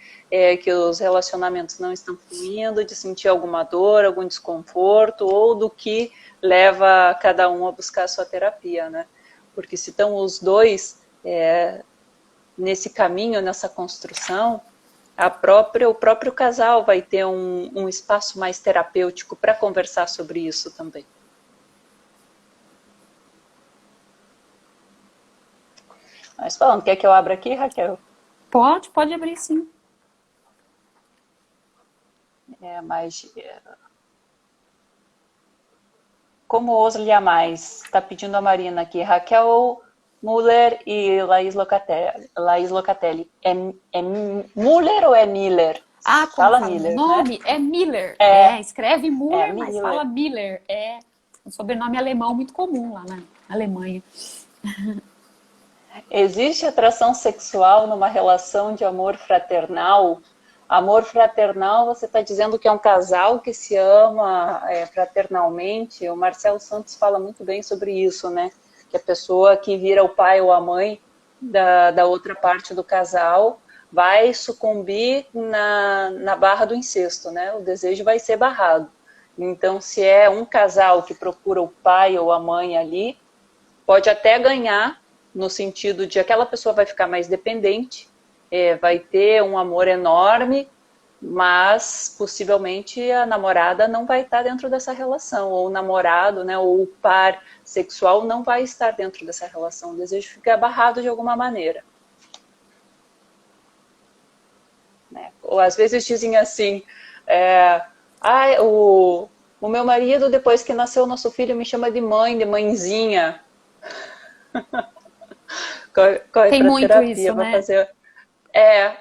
que os relacionamentos não estão fluindo, de sentir alguma dor, algum desconforto, ou do que leva cada um a buscar a sua terapia, né? Porque se estão os dois nesse caminho, nessa construção, o próprio casal vai ter um espaço mais terapêutico para conversar sobre isso também. Mas falando, quer que eu abra aqui, Raquel? Pode abrir sim. Mas como ouso-lhe a mais? Está pedindo a Marina aqui. Raquel Muller e Laís Locatelli. Laís Locatelli. É Muller ou é Miller? Ah, como Fala fala meu Miller, né? nome? É Miller. É, É, escreve é Muller, mas fala Miller. Miller. É um sobrenome alemão muito comum lá na Alemanha. Existe atração sexual numa relação de amor fraternal? Amor fraternal, você está dizendo que é um casal que se ama fraternalmente? O Marcelo Santos fala muito bem sobre isso, né? Que a pessoa que vira o pai ou a mãe da outra parte do casal vai sucumbir na barra do incesto, né? O desejo vai ser barrado. Então, se é um casal que procura o pai ou a mãe ali, pode até ganhar, no sentido de aquela pessoa vai ficar mais dependente, vai ter um amor enorme, mas possivelmente a namorada não vai estar dentro dessa relação, ou o namorado, né, ou o par sexual não vai estar dentro dessa relação. O desejo fica barrado de alguma maneira. Né? Ou às vezes dizem assim, o meu marido, depois que nasceu o nosso filho, me chama de mãe, de mãezinha. Corre Tem para muito terapia isso, para né? fazer.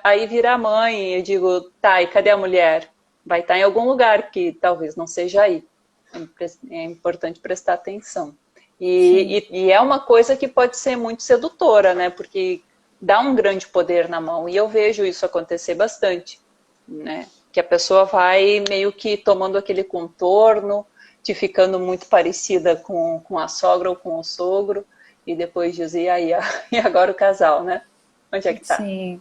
Aí vira mãe, eu digo, tá, e cadê a mulher? Vai estar em algum lugar que talvez não seja aí. É importante prestar atenção. Sim. E é uma coisa que pode ser muito sedutora, né? Porque dá um grande poder na mão. E eu vejo isso acontecer bastante, né? Que a pessoa vai meio que tomando aquele contorno, te ficando muito parecida com a sogra ou com o sogro, e depois diz, e aí, e agora o casal, né? Onde é que tá? Sim.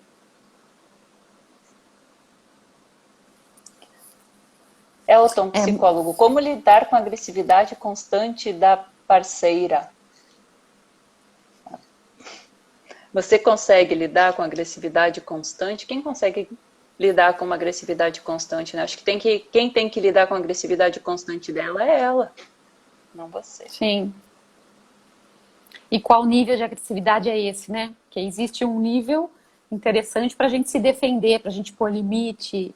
Elton, É, psicólogo, como lidar com a agressividade constante da parceira? Você consegue lidar com a agressividade constante? Quem consegue lidar com uma agressividade constante, né? Acho que quem tem que lidar com a agressividade constante dela é ela, não você. sim. E qual nível de agressividade é esse, né? Que existe um nível interessante para a gente se defender, para a gente pôr limite.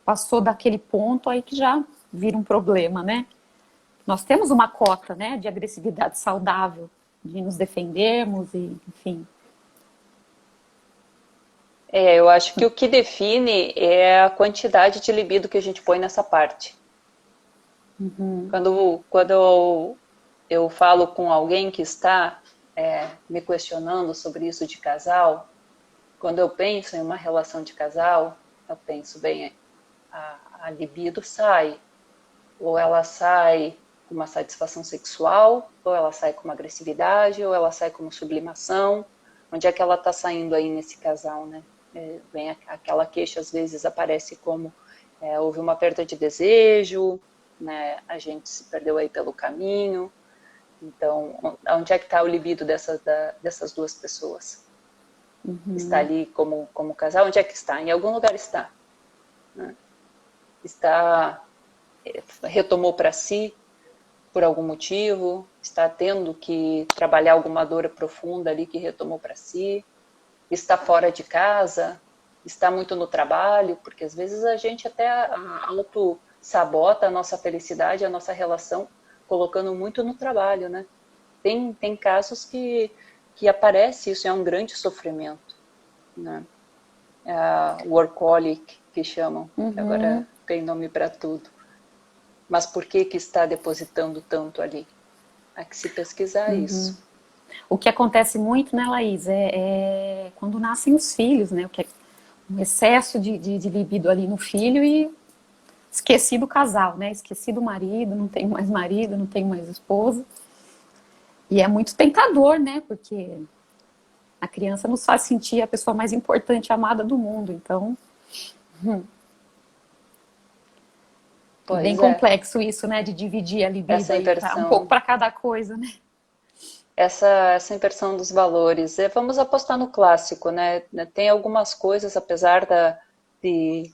Passou daquele ponto aí que já vira um problema, né? Nós temos uma cota, né, de agressividade saudável, de nos defendermos e, enfim. Eu acho que o que define é a quantidade de libido que a gente põe nessa parte. Quando eu falo com alguém que está me questionando sobre isso de casal, quando eu penso em uma relação de casal, eu penso, bem, a libido sai, ou ela sai com uma satisfação sexual, ou ela sai com uma agressividade, ou ela sai como sublimação. Onde é que ela está saindo aí nesse casal, né? Vem aquela queixa, às vezes aparece como houve uma perda de desejo, né? A gente se perdeu aí pelo caminho. Então, onde é que está o libido dessas duas pessoas? Está ali como casal? Onde é que está? Em algum lugar está. Né? Retomou para si por algum motivo? Está tendo que trabalhar alguma dor profunda ali que retomou para si? Está fora de casa? Está muito no trabalho? Porque às vezes a gente até auto-sabota a nossa felicidade, a nossa relação, colocando muito no trabalho, né? Tem casos que aparece isso, é um grande sofrimento, né? Workaholic, que chamam, que agora tem nome para tudo. Mas por que está depositando tanto ali? Há que se pesquisar isso. O que acontece muito, né, Laís, é quando nascem os filhos, né? O que é um excesso de libido ali no filho e esqueci do casal, né? Esqueci do marido, não tenho mais esposa. E é muito tentador, né? Porque a criança nos faz sentir a pessoa mais importante, amada do mundo. Então, é bem complexo isso, né? De dividir a libido aí, um pouco para cada coisa, né? Essa inversão dos valores. Vamos apostar no clássico, né? Tem algumas coisas, apesar de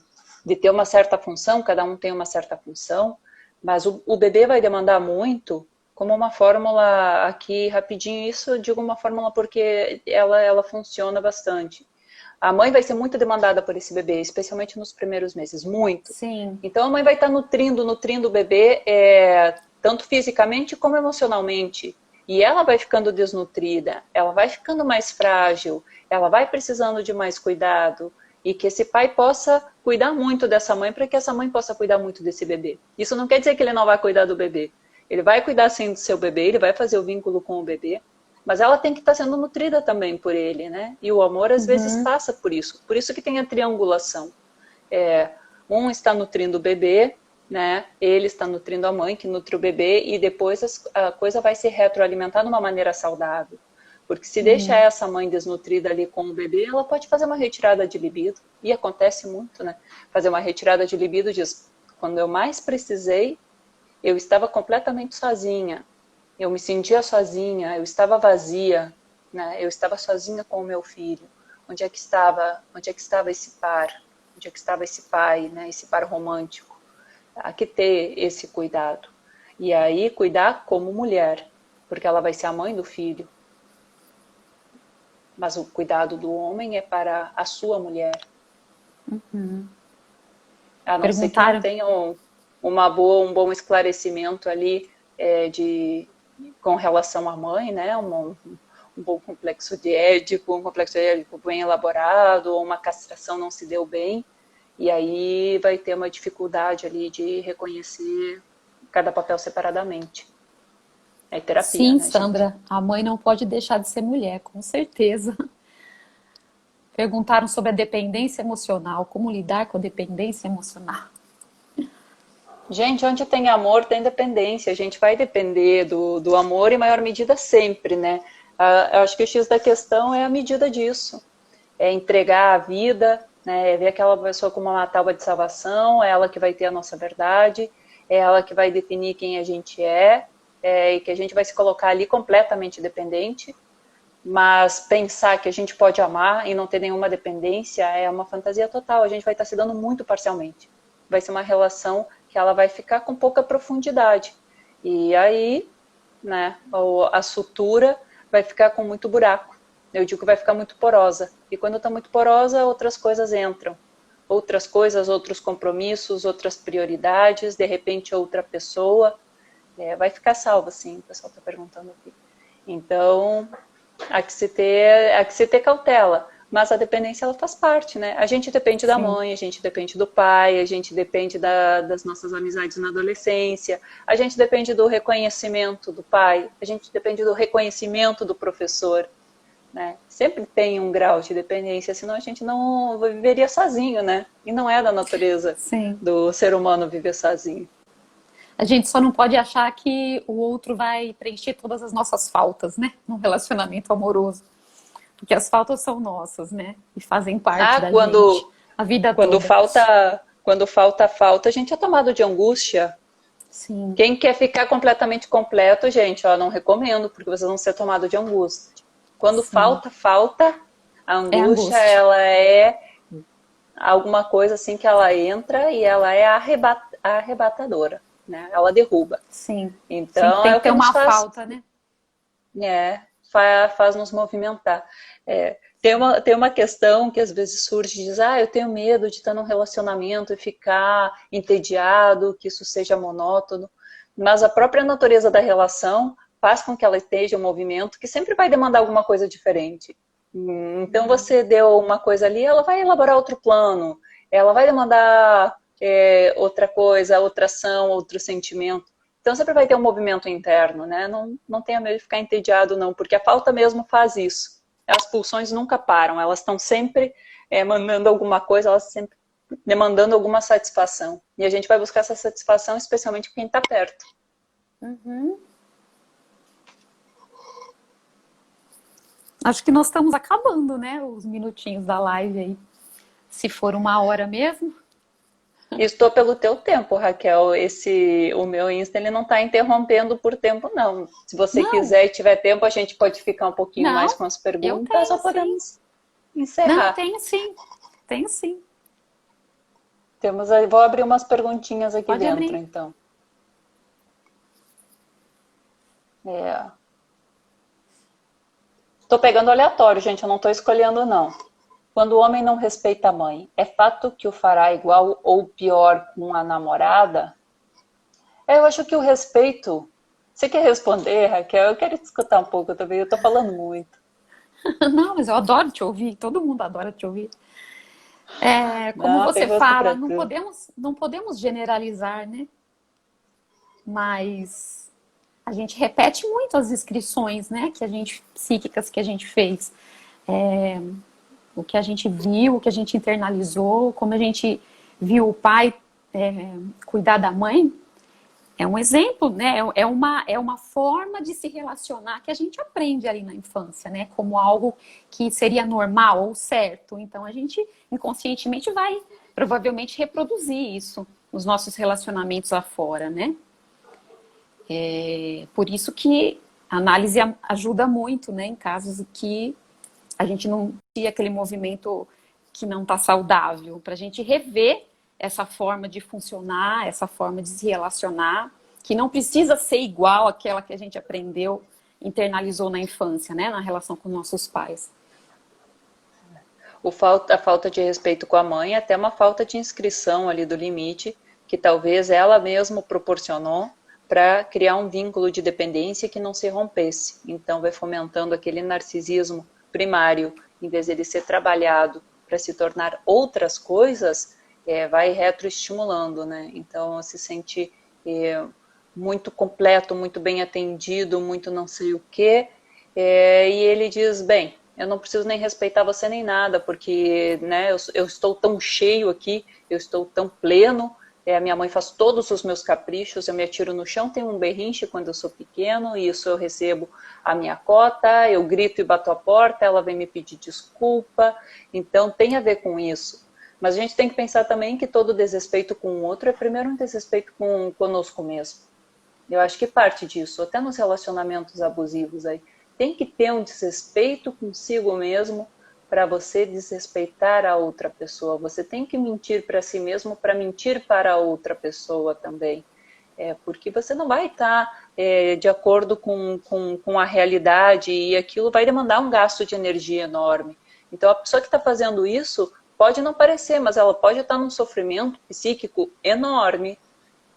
ter uma certa função, cada um tem uma certa função, mas o bebê vai demandar muito, como uma fórmula aqui, rapidinho, isso eu digo uma fórmula porque ela funciona bastante. A mãe vai ser muito demandada por esse bebê, especialmente nos primeiros meses, muito. Sim. Então a mãe vai estar nutrindo o bebê, tanto fisicamente como emocionalmente. E ela vai ficando desnutrida, ela vai ficando mais frágil, ela vai precisando de mais cuidado. E que esse pai possa cuidar muito dessa mãe para que essa mãe possa cuidar muito desse bebê. Isso não quer dizer que ele não vai cuidar do bebê. Ele vai cuidar sim do seu bebê, ele vai fazer o vínculo com o bebê, mas ela tem que estar sendo nutrida também por ele, né? E o amor às vezes passa por isso que tem a triangulação. Um está nutrindo o bebê, né? Ele está nutrindo a mãe, que nutre o bebê, e depois a coisa vai se retroalimentar de uma maneira saudável. Porque se deixa essa mãe desnutrida ali com o bebê, ela pode fazer uma retirada de libido, e acontece muito, né? Fazer uma retirada de libido diz, quando eu mais precisei, eu estava completamente sozinha, eu me sentia sozinha, eu estava vazia, né? Eu estava sozinha com o meu filho. Onde é que estava esse par? Onde é que estava esse pai, né? Esse par romântico? Há que ter esse cuidado. E aí cuidar como mulher, porque ela vai ser a mãe do filho. Mas o cuidado do homem é para a sua mulher. A não ser que não tenha um bom esclarecimento ali com relação à mãe, né? Um bom complexo de édipo, um complexo de édipo bem elaborado, ou uma castração não se deu bem, e aí vai ter uma dificuldade ali de reconhecer cada papel separadamente. É terapia, sim, né, Sandra, gente? a mãe não pode deixar de ser mulher, com certeza. Perguntaram sobre a dependência emocional, como lidar com a dependência emocional. Gente, onde tem amor, tem dependência. A gente vai depender do amor em maior medida sempre, né? Eu acho que o X da questão é a medida disso. É entregar a vida, né? É ver aquela pessoa como uma tábua de salvação, é ela que vai ter a nossa verdade, é ela que vai definir quem a gente e que a gente vai se colocar ali completamente dependente. Mas pensar que a gente pode amar e não ter nenhuma dependência é uma fantasia total. A gente vai estar se dando muito parcialmente. Vai ser uma relação que ela vai ficar com pouca profundidade. E aí, né, a sutura vai ficar com muito buraco. Eu digo que vai ficar muito porosa. E quando está muito porosa, outras coisas entram. Outras coisas, outros compromissos, outras prioridades, de repente outra pessoa. Vai ficar salva, sim, o pessoal está perguntando aqui. Então, há que se ter cautela. Mas a dependência, ela faz parte, né? A gente depende da mãe, a gente depende do pai, a gente depende das nossas amizades na adolescência, a gente depende do reconhecimento do pai, a gente depende do reconhecimento do professor, né? Sempre tem um grau de dependência, senão a gente não viveria sozinho, né? E não é da natureza do ser humano viver sozinho. A gente só não pode achar que o outro vai preencher todas as nossas faltas, né? Num relacionamento amoroso. Porque as faltas são nossas, né? E fazem parte da gente. A vida quando toda. Quando falta, a gente é tomado de angústia. Sim. Quem quer ficar completamente completo, gente, ó, não recomendo, porque vocês vão ser tomados de angústia. Quando Sim. falta, falta. A É angústia, angústia. ela é alguma coisa assim que ela entra e ela é arrebatadora, né? Ela derruba. Sim. Sempre Então tem é que o ter que nos uma faz, falta, né? faz nos movimentar. Tem uma questão que às vezes surge, diz, eu tenho medo de estar num relacionamento e ficar entediado, que isso seja monótono, mas a própria natureza da relação faz com que ela esteja em um movimento que sempre vai demandar alguma coisa diferente. Então você deu uma coisa ali, ela vai elaborar outro plano, ela vai demandar outra coisa, outra ação, outro sentimento. Então sempre vai ter um movimento interno, né? Não tenha medo de ficar entediado, não, porque a falta mesmo faz isso. As pulsões nunca param, elas estão sempre mandando alguma coisa, elas sempre demandando alguma satisfação. E a gente vai buscar essa satisfação especialmente com quem está perto. Uhum. Acho que nós estamos acabando, né? Os minutinhos da live aí. Se for 1 hora mesmo. Estou pelo teu tempo, Raquel. O meu Insta, ele não está interrompendo por tempo, não. Se você Não, quiser e tiver tempo, a gente pode ficar um pouquinho mais não, com as eu perguntas ou tenho sim. podemos Não, encerrar. tenho sim. Tenho sim. Vou abrir umas perguntinhas aqui Pode dentro, abrir. então. Estou pegando aleatório, gente, eu não estou escolhendo, não. Quando o homem não respeita a mãe, é fato que o fará igual ou pior com a namorada? Eu acho que o respeito... Você quer responder, Raquel? Eu quero te escutar um pouco também, eu estou falando muito. Não, mas eu adoro te ouvir. Todo mundo adora te ouvir. Como Não, tem você gosto fala, para não tudo. podemos, não podemos generalizar, né? Mas a gente repete muito as inscrições, né? Psíquicas que a gente fez. O que a gente viu, o que a gente internalizou, como a gente viu o pai cuidar da mãe, é um exemplo, né? É uma forma de se relacionar que a gente aprende ali na infância, né? Como algo que seria normal ou certo. Então a gente inconscientemente vai provavelmente reproduzir isso nos nossos relacionamentos lá fora, né? Por isso que a análise ajuda muito, né? Em casos que a gente não tinha aquele movimento que não está saudável, para a gente rever essa forma de funcionar, essa forma de se relacionar, que não precisa ser igual àquela que a gente aprendeu, internalizou na infância, né, na relação com nossos pais. A falta de respeito com a mãe é até uma falta de inscrição ali do limite, que talvez ela mesma proporcionou para criar um vínculo de dependência que não se rompesse. Então vai fomentando aquele narcisismo primário, em vez de ele ser trabalhado para se tornar outras coisas, vai retroestimulando, né? Então se sente muito completo, muito bem atendido, muito não sei o quê, e ele diz, bem, eu não preciso nem respeitar você nem nada, porque né, eu estou tão cheio aqui, eu estou tão pleno, a minha mãe faz todos os meus caprichos, eu me atiro no chão, tenho um berrinche quando eu sou pequeno, e isso eu recebo a minha cota, eu grito e bato a porta, ela vem me pedir desculpa, então tem a ver com isso. Mas a gente tem que pensar também que todo desrespeito com o outro é primeiro um desrespeito conosco mesmo. Eu acho que parte disso, até nos relacionamentos abusivos aí, tem que ter um desrespeito consigo mesmo para você desrespeitar a outra pessoa. Você tem que mentir para si mesmo para mentir para a outra pessoa também. Porque você não vai estar de acordo com a realidade e aquilo vai demandar um gasto de energia enorme. Então a pessoa que está fazendo isso pode não parecer, mas ela pode estar num sofrimento psíquico enorme,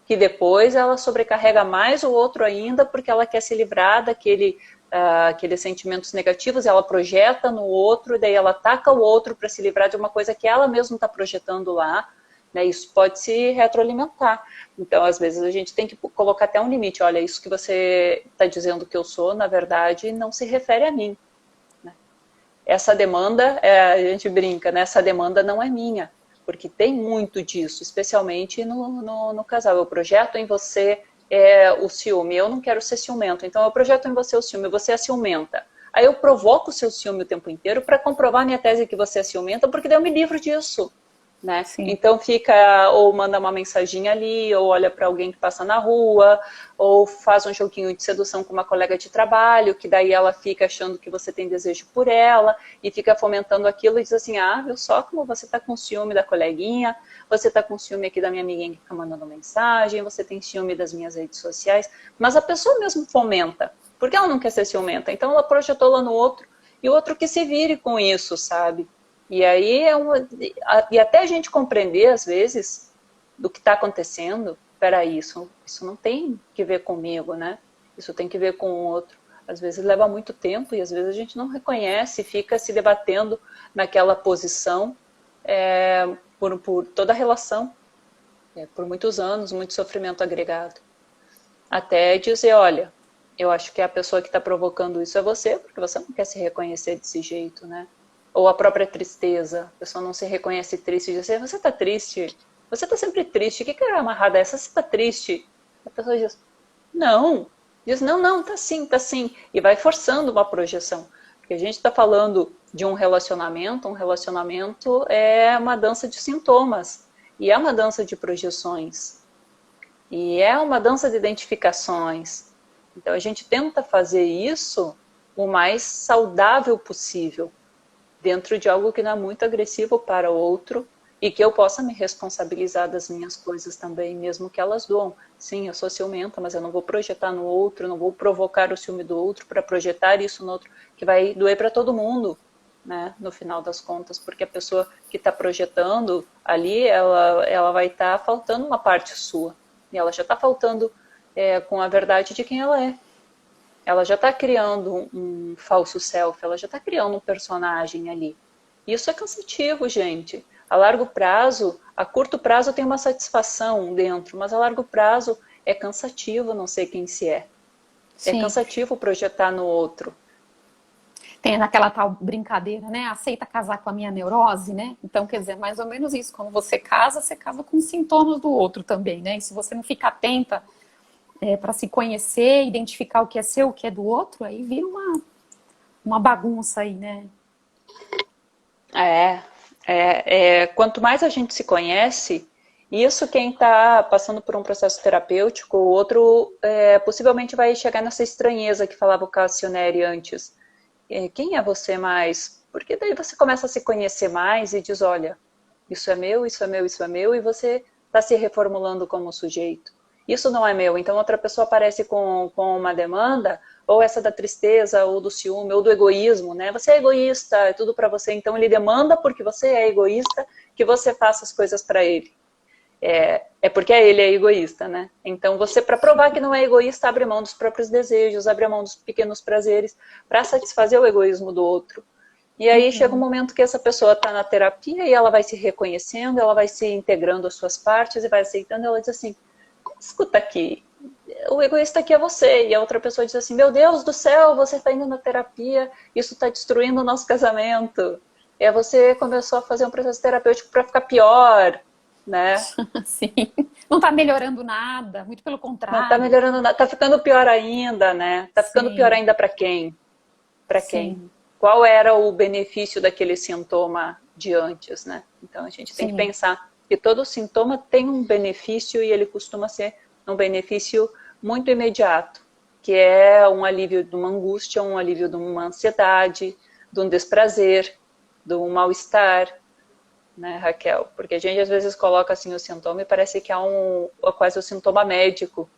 que depois ela sobrecarrega mais o outro ainda, porque ela quer se livrar aqueles sentimentos negativos, ela projeta no outro, e daí ela ataca o outro para se livrar de uma coisa que ela mesma está projetando lá, né? Isso pode se retroalimentar. Então, às vezes, a gente tem que colocar até um limite. Olha, isso que você está dizendo que eu sou, na verdade, não se refere a mim. Né? Essa demanda, a gente brinca, né? Essa demanda não é minha. Porque tem muito disso, especialmente no casal. Eu projeto em você o ciúme, eu não quero ser ciumento, então eu projeto em você o ciúme, você é ciumenta. Aí eu provoco o seu ciúme o tempo inteiro para comprovar a minha tese que você é ciumenta, porque daí eu me livro disso. né? Sim. Então fica, ou manda uma mensagem ali, ou olha para alguém que passa na rua, ou faz um joguinho de sedução com uma colega de trabalho, que daí ela fica achando que você tem desejo por ela, e fica fomentando aquilo e diz assim, ah, viu só como você tá com ciúme da coleguinha, você tá com ciúme aqui da minha amiguinha que fica mandando mensagem, você tem ciúme das minhas redes sociais, mas a pessoa mesmo fomenta, porque ela não quer ser ciumenta, então ela projetou lá no outro, e o outro que se vire com isso, sabe? E aí e até a gente compreender, às vezes, do que está acontecendo, peraí, isso não tem que ver comigo, né? Isso tem que ver com o outro. Às vezes leva muito tempo e às vezes a gente não reconhece, fica se debatendo naquela posição por toda a relação, por muitos anos, muito sofrimento agregado. Até dizer, olha, eu acho que a pessoa que está provocando isso é você, porque você não quer se reconhecer desse jeito, né? Ou a própria tristeza, a pessoa não se reconhece triste e diz assim, você está triste? Você está sempre triste, o que é amarrada essa? Você está triste? A pessoa diz, não. Diz, não, não, tá sim, tá sim. E vai forçando uma projeção. Porque a gente está falando de um relacionamento é uma dança de sintomas. E é uma dança de projeções. E é uma dança de identificações. Então a gente tenta fazer isso o mais saudável possível, dentro de algo que não é muito agressivo para o outro e que eu possa me responsabilizar das minhas coisas também, mesmo que elas doam. Sim, eu sou ciumenta, mas eu não vou projetar no outro, não vou provocar o ciúme do outro para projetar isso no outro, que vai doer para todo mundo, né, no final das contas, porque a pessoa que está projetando ali, ela vai estar faltando uma parte sua, e ela já está faltando com a verdade de quem ela é. Ela já está criando um falso self, ela já está criando um personagem ali. Isso é cansativo, gente. A largo prazo, a curto prazo tem uma satisfação dentro, mas a largo prazo é cansativo não ser quem se é. É Sim. cansativo projetar no outro. Tem aquela tal brincadeira, né? Aceita casar com a minha neurose, né? Então, quer dizer, mais ou menos isso. Quando você casa com os sintomas do outro também, né? E se você não fica atenta para se conhecer, identificar o que é seu, o que é do outro, aí vira uma bagunça aí, né? Quanto mais a gente se conhece, isso quem está passando por um processo terapêutico, o outro possivelmente vai chegar nessa estranheza que falava o Cassioneri antes. Quem é você mais? Porque daí você começa a se conhecer mais e diz, olha, isso é meu, isso é meu, isso é meu, e você está se reformulando como sujeito. Isso não é meu, então outra pessoa aparece com uma demanda, ou essa da tristeza, ou do ciúme, ou do egoísmo, né? Você é egoísta, é tudo para você, então ele demanda porque você é egoísta que você faça as coisas para ele. Porque ele é egoísta, né? Então você, para provar que não é egoísta, abre mão dos próprios desejos, abre mão dos pequenos prazeres para satisfazer o egoísmo do outro. E aí chega um momento que essa pessoa está na terapia e ela vai se reconhecendo, ela vai se integrando às suas partes e vai aceitando, ela diz assim, escuta aqui, o egoísta aqui é você. E a outra pessoa diz assim, meu Deus do céu, você está indo na terapia, isso está destruindo o nosso casamento. E aí você começou a fazer um processo terapêutico para ficar pior, né? Sim. Não está melhorando nada, muito pelo Não está contrário. melhorando nada, está ficando pior ainda, né? Está ficando pior Sim, ainda para quem? Para quem? sim, Qual era o benefício daquele sintoma de antes, né? Então a gente tem que sim. pensar que todo sintoma tem um benefício e ele costuma ser um benefício muito imediato, que é um alívio de uma angústia, um alívio de uma ansiedade, de um desprazer, de um mal-estar, né, Raquel? Porque a gente às vezes coloca assim o sintoma e parece que é quase o sintoma médico,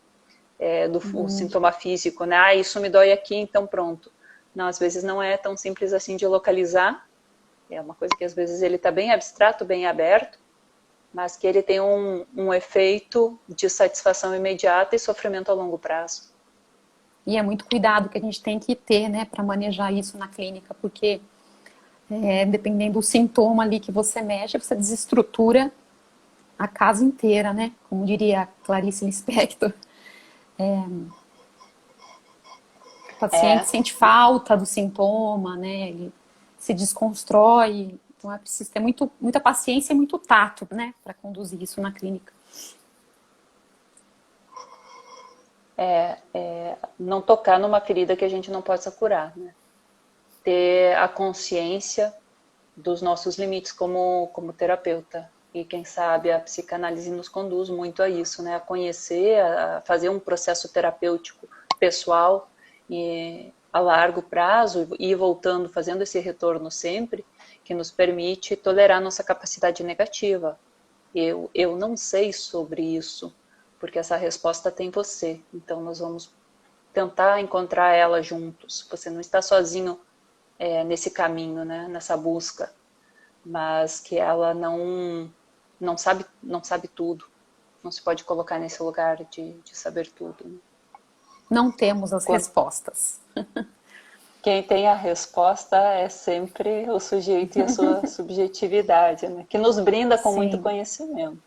o sintoma físico, né? Ah, isso me dói aqui, então pronto. Não, às vezes não é tão simples assim de localizar. É uma coisa que às vezes ele está bem abstrato, bem aberto, mas que ele tem um efeito de satisfação imediata e sofrimento a longo prazo. E é muito cuidado que a gente tem que ter, né, para manejar isso na clínica, porque dependendo do sintoma ali que você mexe, você desestrutura a casa inteira, né? Como diria a Clarice Lispector. O paciente É, sente falta do sintoma, né? Ele se desconstrói. Então é preciso ter muita paciência e muito tato, né, para conduzir isso na clínica. não tocar numa ferida que a gente não possa curar, né? Ter a consciência dos nossos limites como terapeuta. E quem sabe a psicanálise nos conduz muito a isso, né? A conhecer, a fazer um processo terapêutico pessoal e a largo prazo, e ir voltando, fazendo esse retorno sempre, que nos permite tolerar nossa capacidade negativa. Eu não sei sobre isso, porque essa resposta tem você. Então nós vamos tentar encontrar ela juntos. Você não está sozinho nesse caminho, né? Nessa busca, mas que ela não sabe tudo. Não se pode colocar nesse lugar de saber tudo, né? Não temos as Quando, respostas. quem tem a resposta é sempre o sujeito e a sua subjetividade, né? Que nos brinda com muito Sim, conhecimento.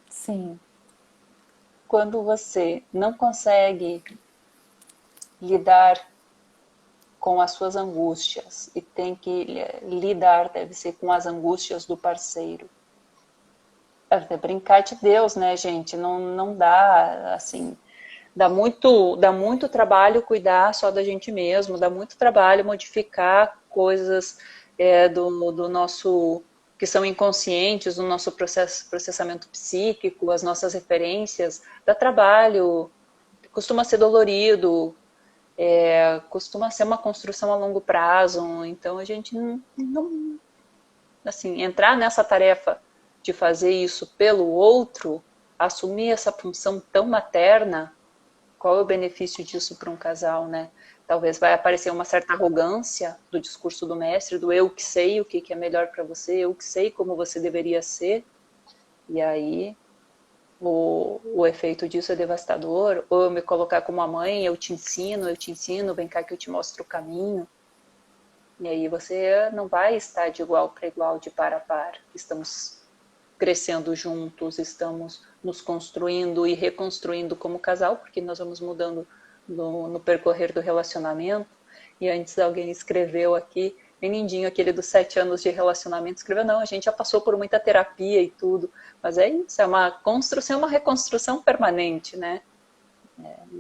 sim, Quando você não consegue lidar com as suas angústias e tem que lidar, deve ser, com as angústias do parceiro. É brincar de Deus, né, gente? Não dá, assim, dá muito trabalho cuidar só da gente mesmo, dá muito trabalho modificar coisas do nosso, que são inconscientes, do nosso processamento psíquico, as nossas referências, dá trabalho, costuma ser dolorido, costuma ser uma construção a longo prazo, então a gente não assim, entrar nessa tarefa de fazer isso pelo outro, assumir essa função tão materna, qual é o benefício disso para um casal, né? Talvez vai aparecer uma certa arrogância do discurso do mestre, do eu que sei o que é melhor para você, eu que sei como você deveria ser, e aí o efeito disso é devastador, ou eu me colocar como a mãe, eu te ensino, vem cá que eu te mostro o caminho, e aí você não vai estar de igual para igual, de par a par. Estamos crescendo juntos, estamos nos construindo e reconstruindo como casal, porque nós vamos mudando no percorrer do relacionamento. E antes alguém escreveu aqui, bem lindinho, aquele dos 7 anos de relacionamento, escreveu, não, a gente já passou por muita terapia e tudo, mas é isso, é uma construção, uma reconstrução permanente, né?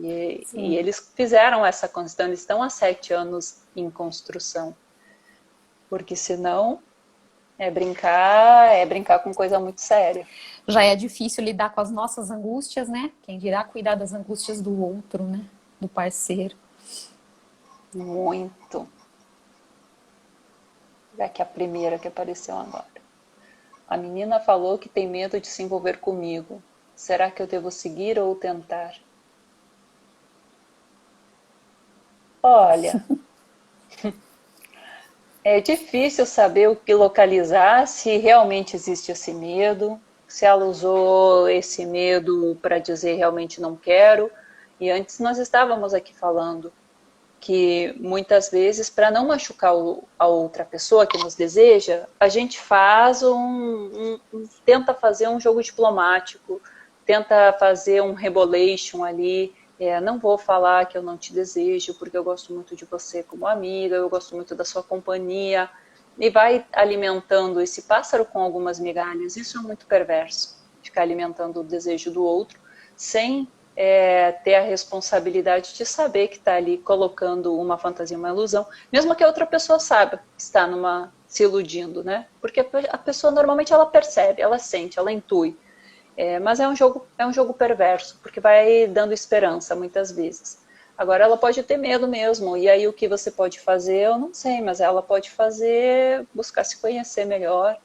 E sim. eles fizeram essa construção, eles estão há 7 anos em construção, porque senão é brincar com coisa muito séria. Já é difícil lidar com as nossas angústias, né? Quem dirá cuidar das angústias do outro, né? Do parceiro. Muito. Já que a primeira que apareceu agora. A menina falou que tem medo de se envolver comigo. Será que eu devo seguir ou tentar? Olha, é difícil saber o que localizar, se realmente existe esse medo, se ela usou esse medo para dizer realmente não quero. E antes nós estávamos aqui falando que muitas vezes, para não machucar a outra pessoa que nos deseja, a gente faz tenta fazer um jogo diplomático, tenta fazer um rebolation ali, não vou falar que eu não te desejo, porque eu gosto muito de você como amiga, eu gosto muito da sua companhia, e vai alimentando esse pássaro com algumas migalhas. Isso é muito perverso, ficar alimentando o desejo do outro, sem ter a responsabilidade de saber que está ali colocando uma fantasia, uma ilusão, mesmo que a outra pessoa saiba que está se iludindo, né? Porque a pessoa normalmente ela percebe, ela sente, ela intui. Mas é um jogo perverso, porque vai dando esperança muitas vezes. Agora ela pode ter medo mesmo, e aí o que você pode fazer, eu não sei, mas ela pode fazer, buscar se conhecer melhor,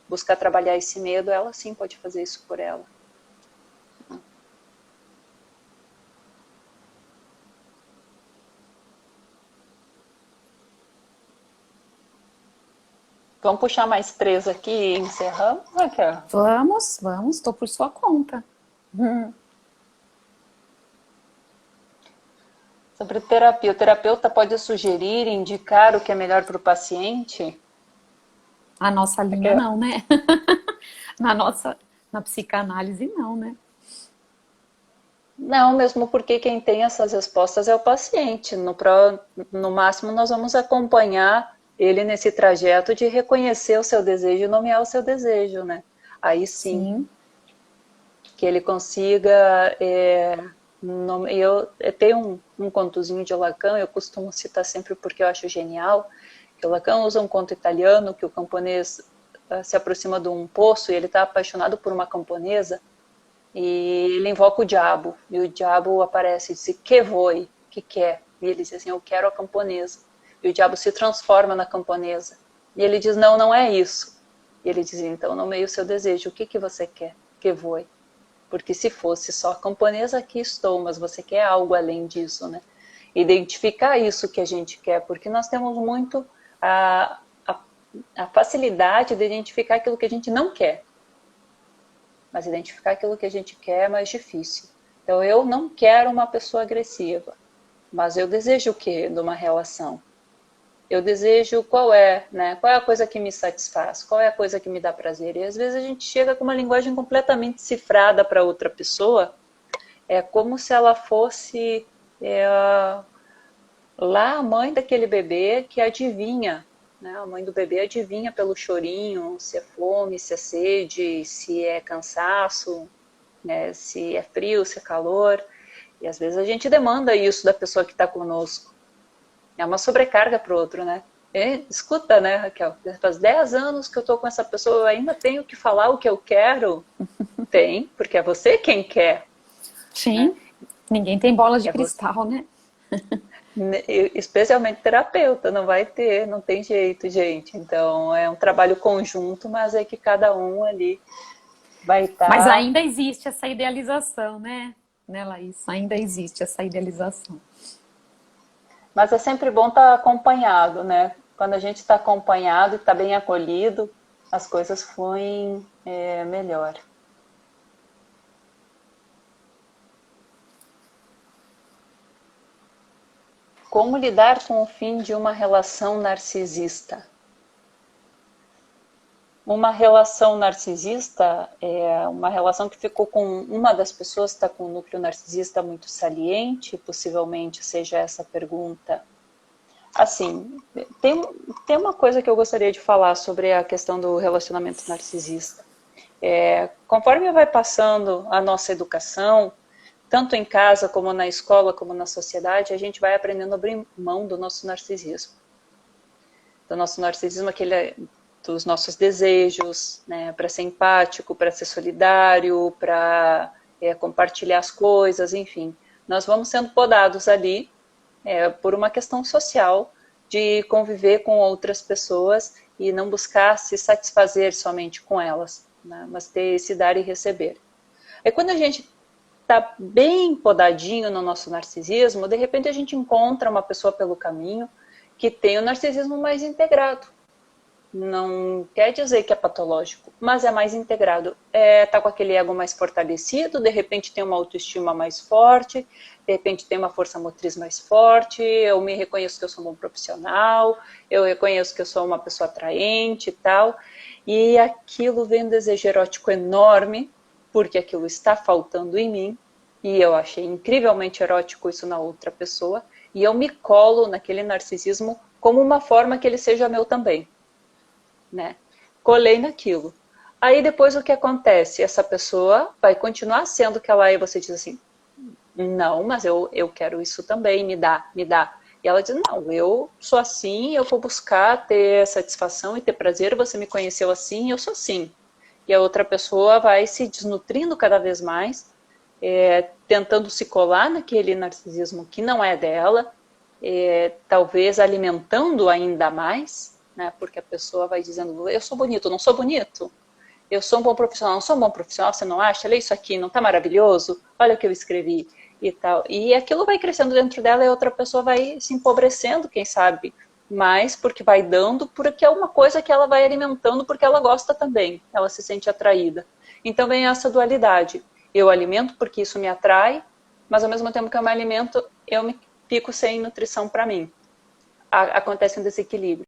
buscar trabalhar esse medo, ela sim pode fazer isso por ela. Vamos puxar mais 3 aqui e encerramos, Raquel? Vamos, vamos, estou por sua conta. Sobre terapia, o terapeuta pode sugerir, indicar o que é melhor para o paciente? A nossa linha Raquel? não, né? Na psicanálise não, né? Não, mesmo porque quem tem essas respostas é o paciente. No máximo, nós vamos acompanhar ele nesse trajeto de reconhecer o seu desejo e nomear o seu desejo, né? Aí sim, Sim, que ele consiga. Eu tenho um contozinho de Lacan, eu costumo citar sempre porque eu acho genial, que o Lacan usa um conto italiano que o camponês se aproxima de um poço e ele está apaixonado por uma camponesa e ele invoca o diabo. E o diabo aparece e diz, que voi, que quer? E ele diz assim, eu quero a camponesa. E o diabo se transforma na camponesa. E ele diz, não, não é isso. E ele diz, então, nomeie o seu desejo, o que você quer? Que voi. Porque se fosse só a camponesa, aqui estou, mas você quer algo além disso, né? Identificar isso que a gente quer, porque nós temos muito a facilidade de identificar aquilo que a gente não quer. Mas identificar aquilo que a gente quer é mais difícil. Então, eu não quero uma pessoa agressiva, mas eu desejo o quê de uma relação? Eu desejo qual é, né? Qual é a coisa que me satisfaz? Qual é a coisa que me dá prazer? E às vezes a gente chega com uma linguagem completamente cifrada para outra pessoa, é como se ela fosse lá a mãe daquele bebê que adivinha, né? A mãe do bebê adivinha pelo chorinho se é fome, se é sede, se é cansaço, né? Se é frio, se é calor. E às vezes a gente demanda isso da pessoa que está conosco. É uma sobrecarga para o outro, né? Escuta, né, Raquel? Faz 10 anos que eu estou com essa pessoa, eu ainda tenho que falar o que eu quero? Tem, porque é você quem quer. Sim, né? Ninguém tem bola de cristal, né? Especialmente terapeuta, não vai ter, não tem jeito, gente. Então, é um trabalho conjunto, mas é que cada um ali vai estar... Mas ainda existe essa idealização, né, Laís? Ainda existe essa idealização. Mas é sempre bom estar acompanhado, né? Quando a gente está acompanhado e está bem acolhido, as coisas fluem melhor. Como lidar com o fim de uma relação narcisista? Uma relação narcisista é uma relação que ficou com uma das pessoas que está com um núcleo narcisista muito saliente, possivelmente seja essa pergunta. Assim, tem uma coisa que eu gostaria de falar sobre a questão do relacionamento narcisista. Conforme vai passando a nossa educação, tanto em casa, como na escola, como na sociedade, a gente vai aprendendo a abrir mão do nosso narcisismo. Do nosso narcisismo, dos nossos desejos, né, para ser empático, para ser solidário, para compartilhar as coisas, enfim. Nós vamos sendo podados ali por uma questão social de conviver com outras pessoas e não buscar se satisfazer somente com elas, né, mas ter esse dar e receber. Aí quando a gente está bem podadinho no nosso narcisismo, de repente a gente encontra uma pessoa pelo caminho que tem o narcisismo mais integrado. Não quer dizer que é patológico, mas é mais integrado. Tá com aquele ego mais fortalecido, de repente tem uma autoestima mais forte, de repente tem uma força motriz mais forte, eu me reconheço que eu sou um bom profissional, eu reconheço que eu sou uma pessoa atraente e tal, e aquilo vem um desejo erótico enorme, porque aquilo está faltando em mim, e eu achei incrivelmente erótico isso na outra pessoa, e eu me colo naquele narcisismo como uma forma que ele seja meu também. Né? Colei naquilo. Aí depois o que acontece? Essa pessoa vai continuar sendo que ela é, e você diz assim, não, mas eu quero isso também, me dá, me dá. E ela diz, não, eu sou assim, eu vou buscar ter satisfação e ter prazer, você me conheceu assim, eu sou assim. E a outra pessoa vai se desnutrindo cada vez mais, tentando se colar naquele narcisismo que não é dela, talvez alimentando ainda mais, né, porque a pessoa vai dizendo, eu sou bonito, não sou bonito, eu sou um bom profissional, não sou um bom profissional, você não acha? Olha isso aqui, não está maravilhoso? Olha o que eu escrevi e tal. E aquilo vai crescendo dentro dela e a outra pessoa vai se empobrecendo, quem sabe, mais porque vai dando, porque é uma coisa que ela vai alimentando porque ela gosta também, ela se sente atraída. Então vem essa dualidade, eu alimento porque isso me atrai, mas ao mesmo tempo que eu me alimento, eu me fico sem nutrição para mim. Acontece um desequilíbrio.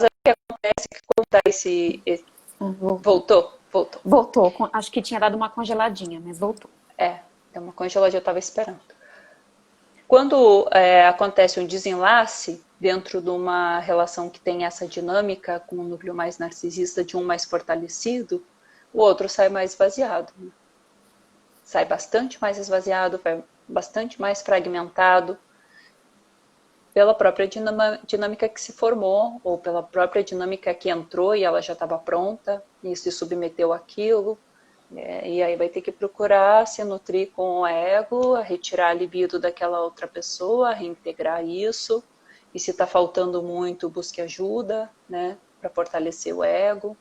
Mas o que acontece é que quando dá Voltou. Voltou, acho que tinha dado uma congeladinha, mas voltou. Deu uma congeladinha, eu estava esperando. Quando acontece um desenlace, dentro de uma relação que tem essa dinâmica com um núcleo mais narcisista, de um mais fortalecido, o outro sai mais esvaziado. Sai bastante mais esvaziado, vai bastante mais fragmentado, pela própria dinâmica que se formou, ou pela própria dinâmica que entrou e ela já estava pronta, e se submeteu àquilo. E aí vai ter que procurar se nutrir com o ego, retirar a libido daquela outra pessoa, reintegrar isso. E se está faltando muito, busque ajuda, né, para fortalecer o ego.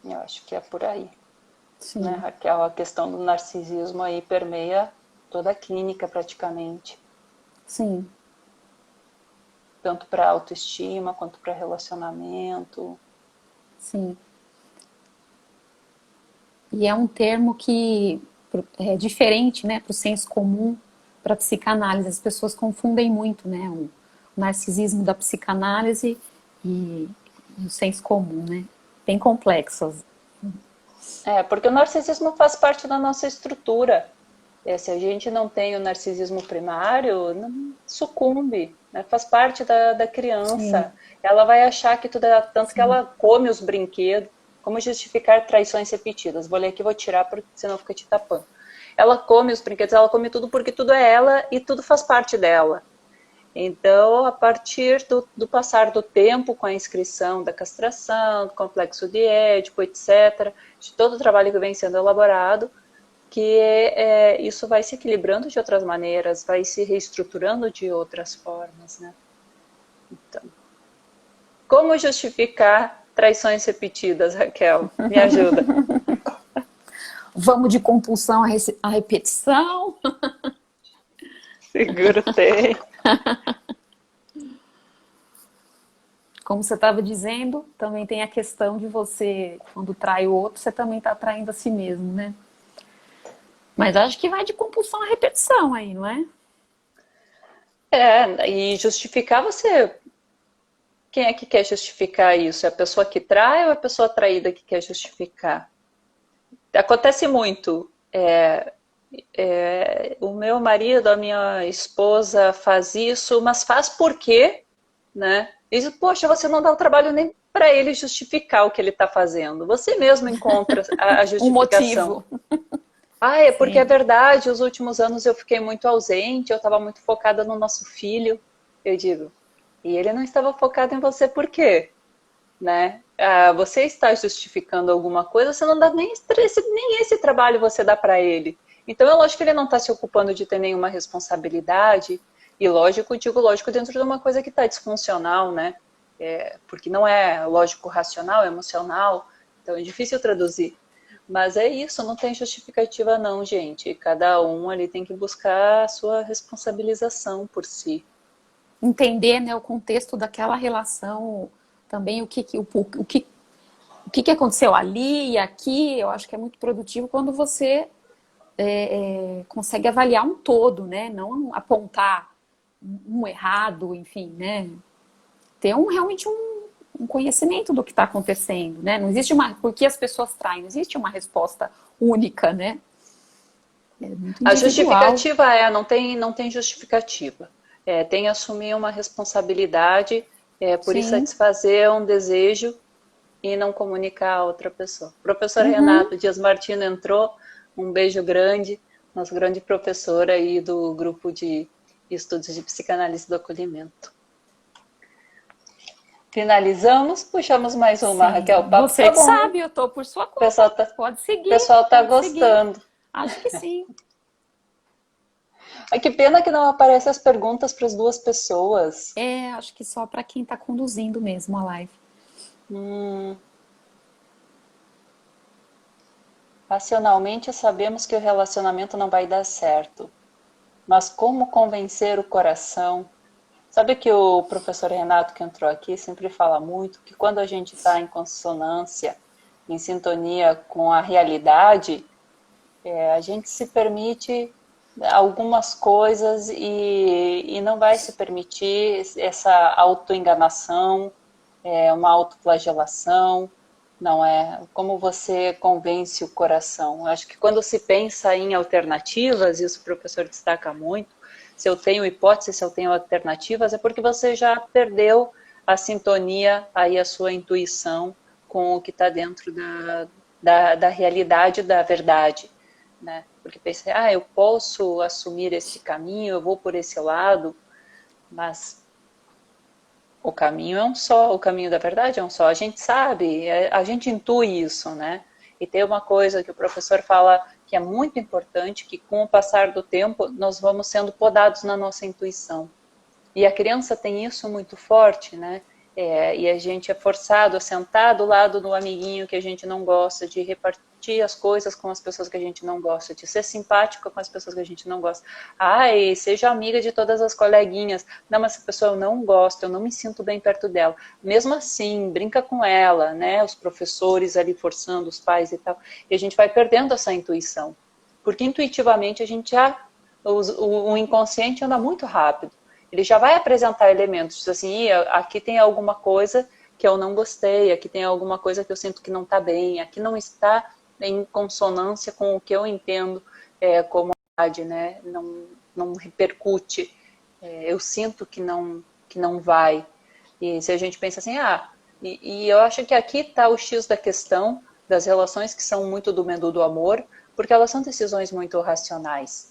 Eu acho que é por aí. Né, Raquel? A questão do narcisismo aí permeia toda a clínica praticamente. Sim. Tanto para autoestima quanto para relacionamento. Sim. E é um termo que é diferente, né, para o senso comum, para a psicanálise. As pessoas confundem muito, né, o narcisismo da psicanálise e o senso comum, né? Bem complexo. Porque o narcisismo faz parte da nossa estrutura. Se a gente não tem o narcisismo primário, não sucumbe, né? Faz parte da criança. Sim. Ela vai achar que tudo é tanto Sim. que ela come os brinquedos. Como justificar traições repetidas? Vou ler aqui, vou tirar, porque senão fica te tapando. Ela come os brinquedos, ela come tudo porque tudo é ela e tudo faz parte dela. Então, a partir do passar do tempo, com a inscrição da castração, do complexo de Édipo, etc., de todo o trabalho que vem sendo elaborado, que isso vai se equilibrando de outras maneiras, vai se reestruturando de outras formas, né? Então, como justificar traições repetidas, Raquel? Me ajuda. Vamos de compulsão à repetição. Seguro tem. Como você estava dizendo, também tem a questão de você, quando trai o outro, você também está traindo a si mesmo, né? Mas acho que vai de compulsão à repetição aí, não é? E justificar você. Quem é que quer justificar isso? É a pessoa que trai ou é a pessoa traída que quer justificar? Acontece muito. O meu marido, a minha esposa faz isso, mas faz por quê? Né? Diz, poxa, você não dá o trabalho nem para ele justificar o que ele está fazendo. Você mesmo encontra a Um justificação. motivo. É porque é Sim. verdade, os últimos anos eu fiquei muito ausente, eu estava muito focada no nosso filho. Eu digo, e ele não estava focado em você por quê? Né? Você está justificando alguma coisa, você não dá nem esse trabalho você dá para ele. Então é lógico que ele não está se ocupando de ter nenhuma responsabilidade, e lógico, digo lógico, dentro de uma coisa que está disfuncional, né? Porque não é lógico racional, é emocional, então é difícil traduzir. Mas é isso, não tem justificativa não, gente. Cada um ali tem que buscar a sua responsabilização por si. Entender, né, o contexto daquela relação, também o que aconteceu ali e aqui, eu acho que é muito produtivo quando você consegue avaliar um todo, né? Não apontar um errado, enfim, né? Ter realmente um conhecimento do que está acontecendo, né? Não existe por que as pessoas traem, não existe uma resposta única, né? É muito A individual. justificativa não tem justificativa. Tem assumir uma responsabilidade por ir Sim. satisfazer um desejo e não comunicar a outra pessoa. O professor Uhum. Renato Dias Martino entrou, um beijo grande, nosso grande professor aí do grupo de estudos de psicanálise do acolhimento. Finalizamos, puxamos mais uma, Sim. Raquel. O papo Você tá que bom. sabe, eu tô por sua O conta. Pode seguir, pessoal tá pode seguir. gostando. Acho que sim. Que pena que não aparecem as perguntas para as duas pessoas. Acho que só para quem está conduzindo mesmo a live. Racionalmente sabemos que o relacionamento não vai dar certo, mas como convencer o coração? Sabe que o professor Renato que entrou aqui sempre fala muito que quando a gente está em consonância, em sintonia com a realidade, a gente se permite algumas coisas e não vai se permitir essa autoenganação, uma autoflagelação, não é? Como você convence o coração? Eu acho que quando se pensa em alternativas, isso o professor destaca muito, se eu tenho hipóteses, se eu tenho alternativas, é porque você já perdeu a sintonia, aí a sua intuição com o que está dentro da realidade, da verdade, né? Porque pensei, eu posso assumir esse caminho, eu vou por esse lado, mas o caminho é um só, o caminho da verdade é um só. A gente sabe, a gente intui isso, né? E tem uma coisa que o professor fala que é muito importante, que com o passar do tempo nós vamos sendo podados na nossa intuição. E a criança tem isso muito forte, né? E a gente é forçado a sentar do lado do amiguinho que a gente não gosta, de repartir as coisas com as pessoas que a gente não gosta, de ser simpática com as pessoas que a gente não gosta. Seja amiga de todas as coleguinhas. Não, mas essa pessoa eu não gosto, eu não me sinto bem perto dela. Mesmo assim, brinca com ela, né? Os professores ali forçando, os pais e tal. E a gente vai perdendo essa intuição. Porque intuitivamente a gente o inconsciente anda muito rápido. Ele já vai apresentar elementos, diz assim, aqui tem alguma coisa que eu não gostei, aqui tem alguma coisa que eu sinto que não está bem, aqui não está em consonância com o que eu entendo como verdade, né? Não repercute, eu sinto que não vai. E se a gente pensa assim, e eu acho que aqui está o X da questão das relações que são muito do medo do amor, porque elas são decisões muito racionais.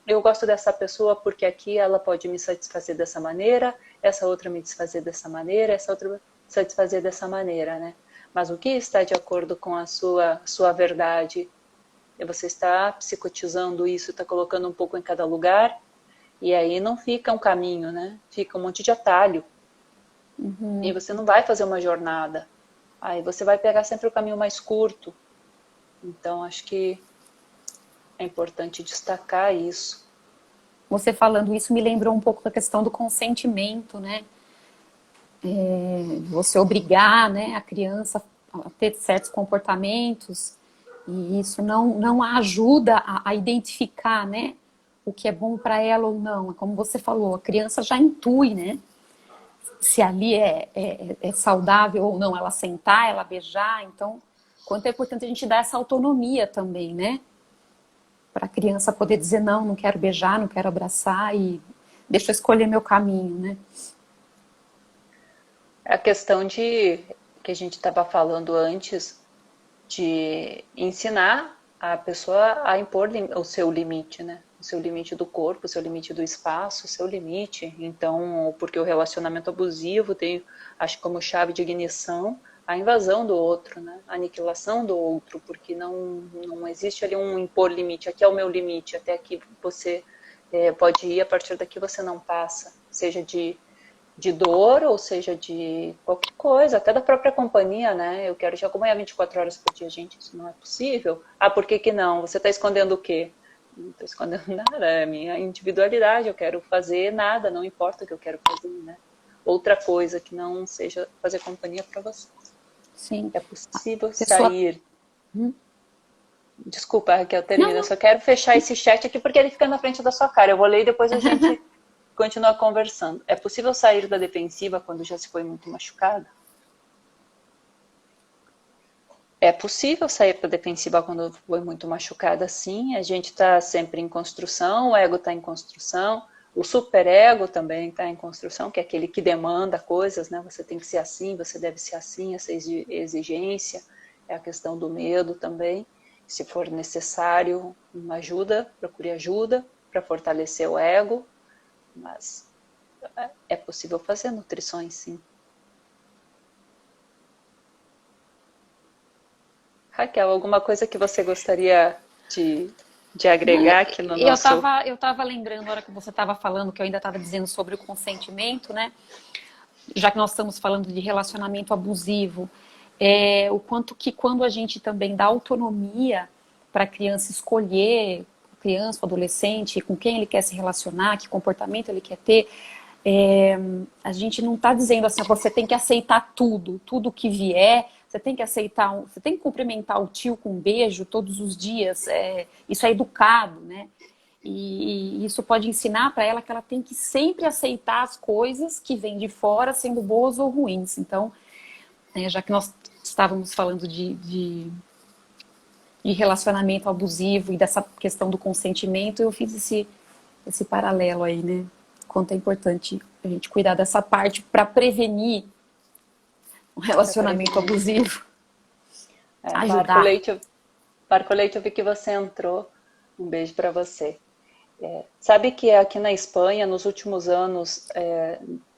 Eu gosto dessa pessoa porque aqui ela pode me satisfazer dessa maneira, essa outra me satisfazer dessa maneira, essa outra me satisfazer dessa maneira, né? Mas o que está de acordo com a sua verdade? Você está psicotizando isso, está colocando um pouco em cada lugar, e aí não fica um caminho, né? Fica um monte de atalho. Uhum. E você não vai fazer uma jornada. Aí você vai pegar sempre o caminho mais curto. Então, acho que é importante destacar isso. Você falando isso me lembrou um pouco da questão do consentimento, né? Você obrigar, né, a criança a ter certos comportamentos, e isso não a ajuda a identificar, né, o que é bom para ela ou não. Como você falou, a criança já intui, né, se ali é saudável ou não ela sentar, ela beijar. Então, quanto é importante a gente dar essa autonomia também, né, para a criança poder dizer não quero beijar, não quero abraçar e deixa eu escolher meu caminho, né. A questão que a gente estava falando antes, de ensinar a pessoa a impor o seu limite, né? O seu limite do corpo, o seu limite do espaço, o seu limite. Então, porque o relacionamento abusivo tem, acho como chave de ignição, a invasão do outro, né? A aniquilação do outro, porque não existe ali um impor limite. Aqui é o meu limite, até aqui você pode ir, a partir daqui você não passa. Seja de dor, ou seja, de qualquer coisa, até da própria companhia, né? Eu quero te acompanhar 24 horas por dia, gente, isso não é possível. Por que que não? Você está escondendo o quê? Não estou escondendo nada, é a minha individualidade, eu quero fazer nada, não importa o que eu quero fazer, né? Outra coisa que não seja fazer companhia para você. Sim. É possível Pessoa... sair... Desculpa, Raquel, termina. Não, Eu só quero fechar esse chat aqui porque ele fica na frente da sua cara. Eu vou ler e depois a gente continua conversando. É possível sair da defensiva quando já se foi muito machucada? É possível sair da defensiva quando foi muito machucada, sim. A gente está sempre em construção, o ego está em construção, o superego também está em construção, que é aquele que demanda coisas, né? Você tem que ser assim, você deve ser assim, essa exigência. É a questão do medo também. Se for necessário uma ajuda, procure ajuda para fortalecer o ego, mas é possível fazer nutrições, sim. Raquel, alguma coisa que você gostaria de agregar aqui no nosso... Eu tava lembrando, na hora que você estava falando, que eu ainda estava dizendo sobre o consentimento, né? Já que nós estamos falando de relacionamento abusivo, o quanto que quando a gente também dá autonomia para a criança escolher, criança, adolescente, com quem ele quer se relacionar, que comportamento ele quer ter, a gente não está dizendo assim, você tem que aceitar tudo que vier, você tem que aceitar, você tem que cumprimentar o tio com um beijo todos os dias, isso é educado, né? E isso pode ensinar para ela que ela tem que sempre aceitar as coisas que vêm de fora, sendo boas ou ruins. Então, já que nós estávamos falando de relacionamento abusivo e dessa questão do consentimento, eu fiz esse paralelo aí, né? Quanto é importante a gente cuidar dessa parte para prevenir um Para relacionamento prevenir. abusivo, Marco ajudar. Leite, Marco Leite, eu vi que você entrou. Um beijo para você. Sabe que aqui na Espanha, nos últimos anos,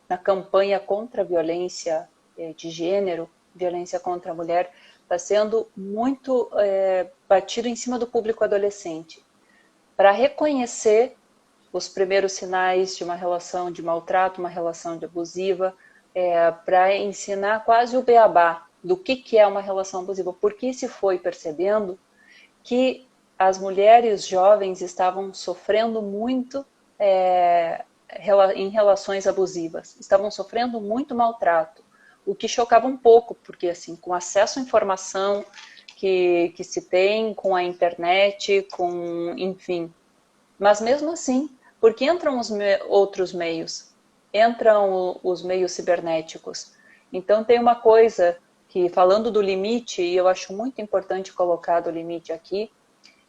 na campanha contra a violência de gênero, violência contra a mulher, está sendo muito batido em cima do público adolescente, para reconhecer os primeiros sinais de uma relação de maltrato, uma relação de abusiva, para ensinar quase o beabá do que é uma relação abusiva, porque se foi percebendo que as mulheres jovens estavam sofrendo muito em relações abusivas, estavam sofrendo muito maltrato, o que chocava um pouco, porque assim, com acesso à informação que se tem, com a internet, com, enfim, mas mesmo assim, porque entram os outros meios, entram os meios cibernéticos. Então tem uma coisa que, falando do limite, e eu acho muito importante colocar do limite aqui,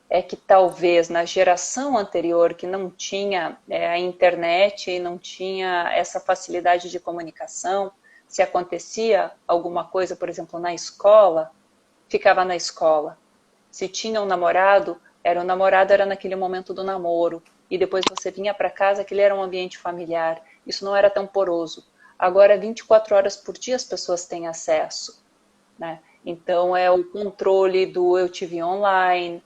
é que talvez na geração anterior, que não tinha a internet e não tinha essa facilidade de comunicação, se acontecia alguma coisa, por exemplo, na escola, ficava na escola. Se tinha um namorado, o namorado era naquele momento do namoro, e depois você vinha para casa, aquele era um ambiente familiar, isso não era tão poroso. Agora, 24 horas por dia as pessoas têm acesso, né? Então, é o controle do eu te vi online,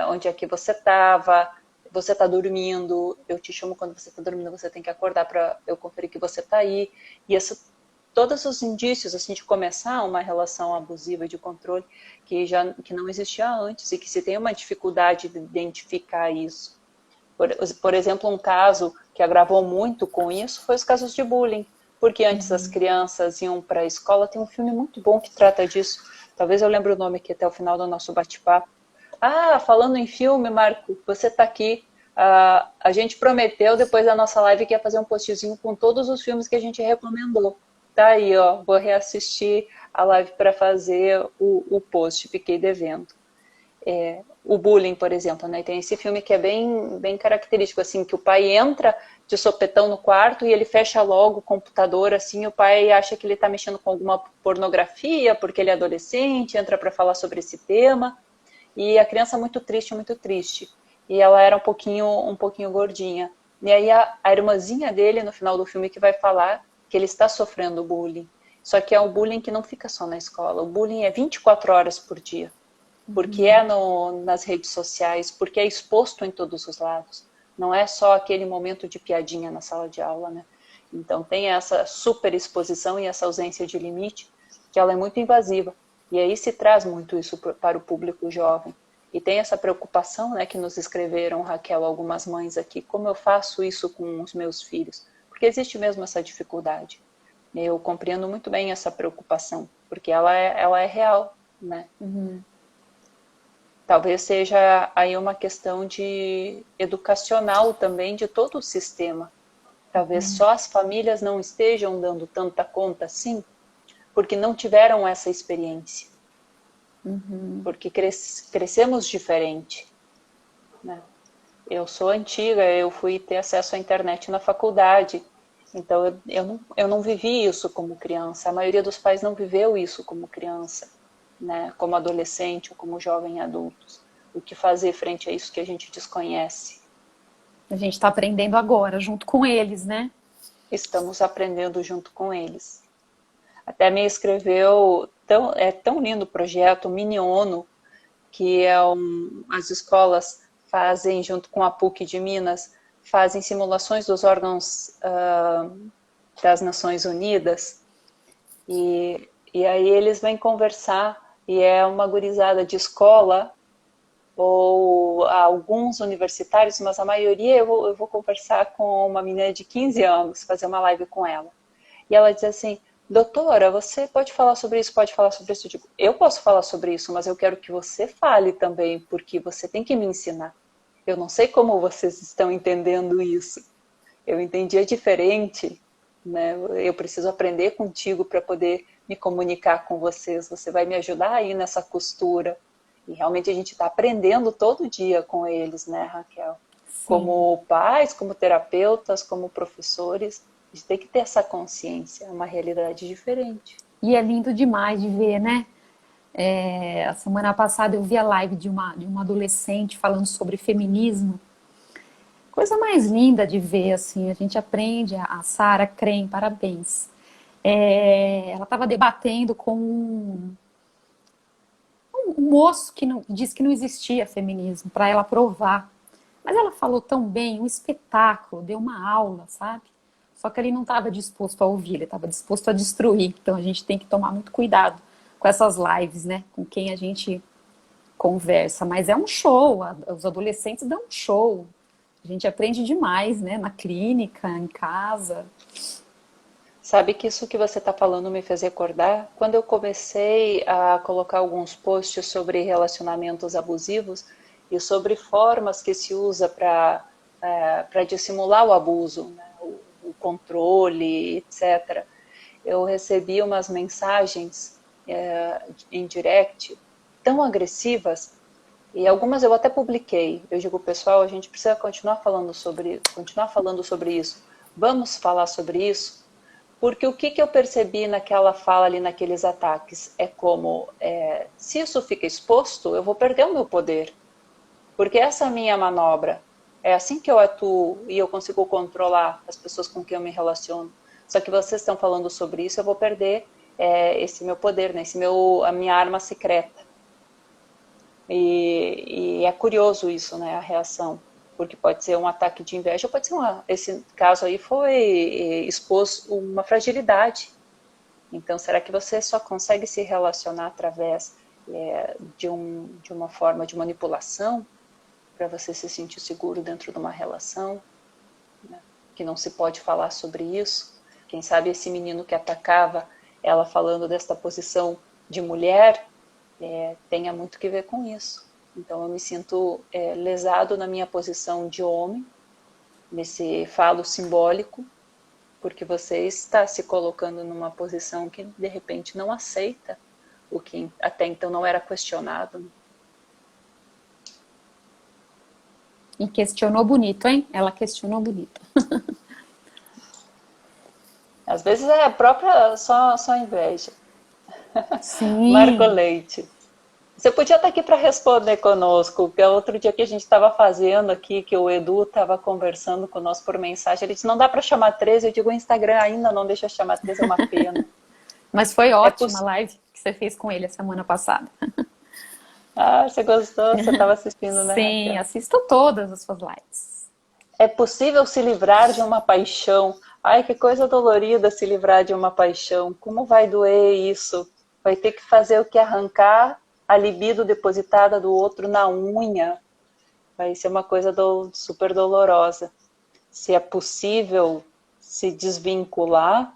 onde é que você está dormindo, eu te chamo quando você está dormindo, você tem que acordar para eu conferir que você está aí. E todos os indícios assim, de começar uma relação abusiva de controle que não existia antes e que se tem uma dificuldade de identificar isso. Por exemplo, um caso que agravou muito com isso foi os casos de bullying, porque antes as crianças iam para a escola, tem um filme muito bom que trata disso, talvez eu lembre o nome aqui até o final do nosso bate-papo. Ah, falando em filme, Marco, você está aqui, a gente prometeu depois da nossa live que ia fazer um postzinho com todos os filmes que a gente recomendou. Tá aí, ó, vou reassistir a live para fazer o post, fiquei devendo. O bullying, por exemplo, né? Tem esse filme que é bem característico, assim, que o pai entra de sopetão no quarto e ele fecha logo o computador, assim, o pai acha que ele está mexendo com alguma pornografia, porque ele é adolescente, entra para falar sobre esse tema, e a criança muito triste, muito triste. E ela era um pouquinho gordinha. E aí a irmãzinha dele, no final do filme, que vai falar que ele está sofrendo bullying. Só que é um bullying que não fica só na escola. O bullying é 24 horas por dia, porque é nas redes sociais, porque é exposto em todos os lados. Não é só aquele momento de piadinha na sala de aula, né? Então tem essa super exposição e essa ausência de limite, que ela é muito invasiva. E aí se traz muito isso para o público jovem. E tem essa preocupação, né, que nos escreveram, Raquel, algumas mães aqui, como eu faço isso com os meus filhos? Porque existe mesmo essa dificuldade. Eu compreendo muito bem essa preocupação, porque ela é real, né? Talvez seja aí uma questão de educacional também de todo o sistema. Talvez só as famílias não estejam dando tanta conta assim, porque não tiveram essa experiência. Porque crescemos diferente, né? Eu sou antiga, eu fui ter acesso à internet na faculdade, então eu não vivi isso como criança. A maioria dos pais não viveu isso como criança, né? Como adolescente ou como jovem adultos. O que fazer frente a isso que a gente desconhece? A gente está aprendendo agora, junto com eles, né? Estamos aprendendo junto com eles. Até me escreveu, é tão lindo o projeto, Mini ONU, que as escolas fazem, junto com a PUC de Minas, fazem simulações dos órgãos das Nações Unidas, e aí eles vêm conversar, e é uma gurizada de escola, ou alguns universitários, mas a maioria eu vou conversar com uma menina de 15 anos, fazer uma live com ela. E ela diz assim, doutora, você pode falar sobre isso, pode falar sobre isso. Eu digo, eu posso falar sobre isso, mas eu quero que você fale também, porque você tem que me ensinar. Eu não sei como vocês estão entendendo isso. Eu entendi diferente, né? Eu preciso aprender contigo para poder me comunicar com vocês. Você vai me ajudar aí nessa costura. E realmente a gente está aprendendo todo dia com eles, né, Raquel? Sim. como pais, como terapeutas, como professores, a gente tem que ter essa consciência, é uma realidade diferente. E é lindo demais de ver, né? A semana passada eu vi a live de uma adolescente falando sobre feminismo. Coisa mais linda de ver, assim, a gente aprende, a Sara Crem, parabéns. Ela estava debatendo com um moço que disse que não existia feminismo, para ela provar. Mas ela falou tão bem, um espetáculo, deu uma aula, sabe? Só que ele não estava disposto a ouvir, ele estava disposto a destruir. Então a gente tem que tomar muito cuidado com essas lives, né? Com quem a gente conversa. Mas é um show, os adolescentes dão um show. A gente aprende demais, né? Na clínica, em casa. Sabe que isso que você está falando me fez recordar? Quando eu comecei a colocar alguns posts sobre relacionamentos abusivos e sobre formas que se usa para dissimular o abuso, né? O controle, etc. Eu recebi umas mensagens em direct tão agressivas e algumas eu até publiquei. Eu digo, pessoal, a gente precisa continuar falando sobre isso. Vamos falar sobre isso? Porque o que eu percebi naquela fala ali, naqueles ataques, é como, se isso fica exposto, eu vou perder o meu poder. Porque essa é a minha manobra. É assim que eu atuo e eu consigo controlar as pessoas com quem eu me relaciono. Só que vocês estão falando sobre isso, eu vou perder esse meu poder, né? A minha arma secreta. E é curioso isso, né? A reação. Porque pode ser um ataque de inveja, ou pode ser esse caso aí foi expôs uma fragilidade. Então, será que você só consegue se relacionar através de uma forma de manipulação para você se sentir seguro dentro de uma relação? Né? Que não se pode falar sobre isso? Quem sabe esse menino que atacava ela falando desta posição de mulher tenha muito que ver com isso. Então, eu me sinto lesado na minha posição de homem, nesse falo simbólico, porque você está se colocando numa posição que de repente não aceita o que até então não era questionado. E questionou bonito, hein? Ela questionou bonito. Às vezes é a própria só inveja. Marco Sim, Leite. Você podia estar aqui para responder conosco, que é outro dia que a gente estava fazendo aqui, que o Edu estava conversando conosco por mensagem, ele disse, não dá para chamar 13, eu digo, o Instagram ainda não deixa chamar 13, é uma pena. mas foi É ótima a poss... live que você fez com ele a semana passada. Ah, você gostou? Você estava assistindo, né, Sim, Raquel? assisto todas as suas lives. É possível se livrar de uma paixão. Ai, que coisa dolorida se livrar de uma paixão. Como vai doer isso? Vai ter que fazer o que? Arrancar a libido depositada do outro na unha. Vai ser uma coisa super dolorosa. Se é possível se desvincular,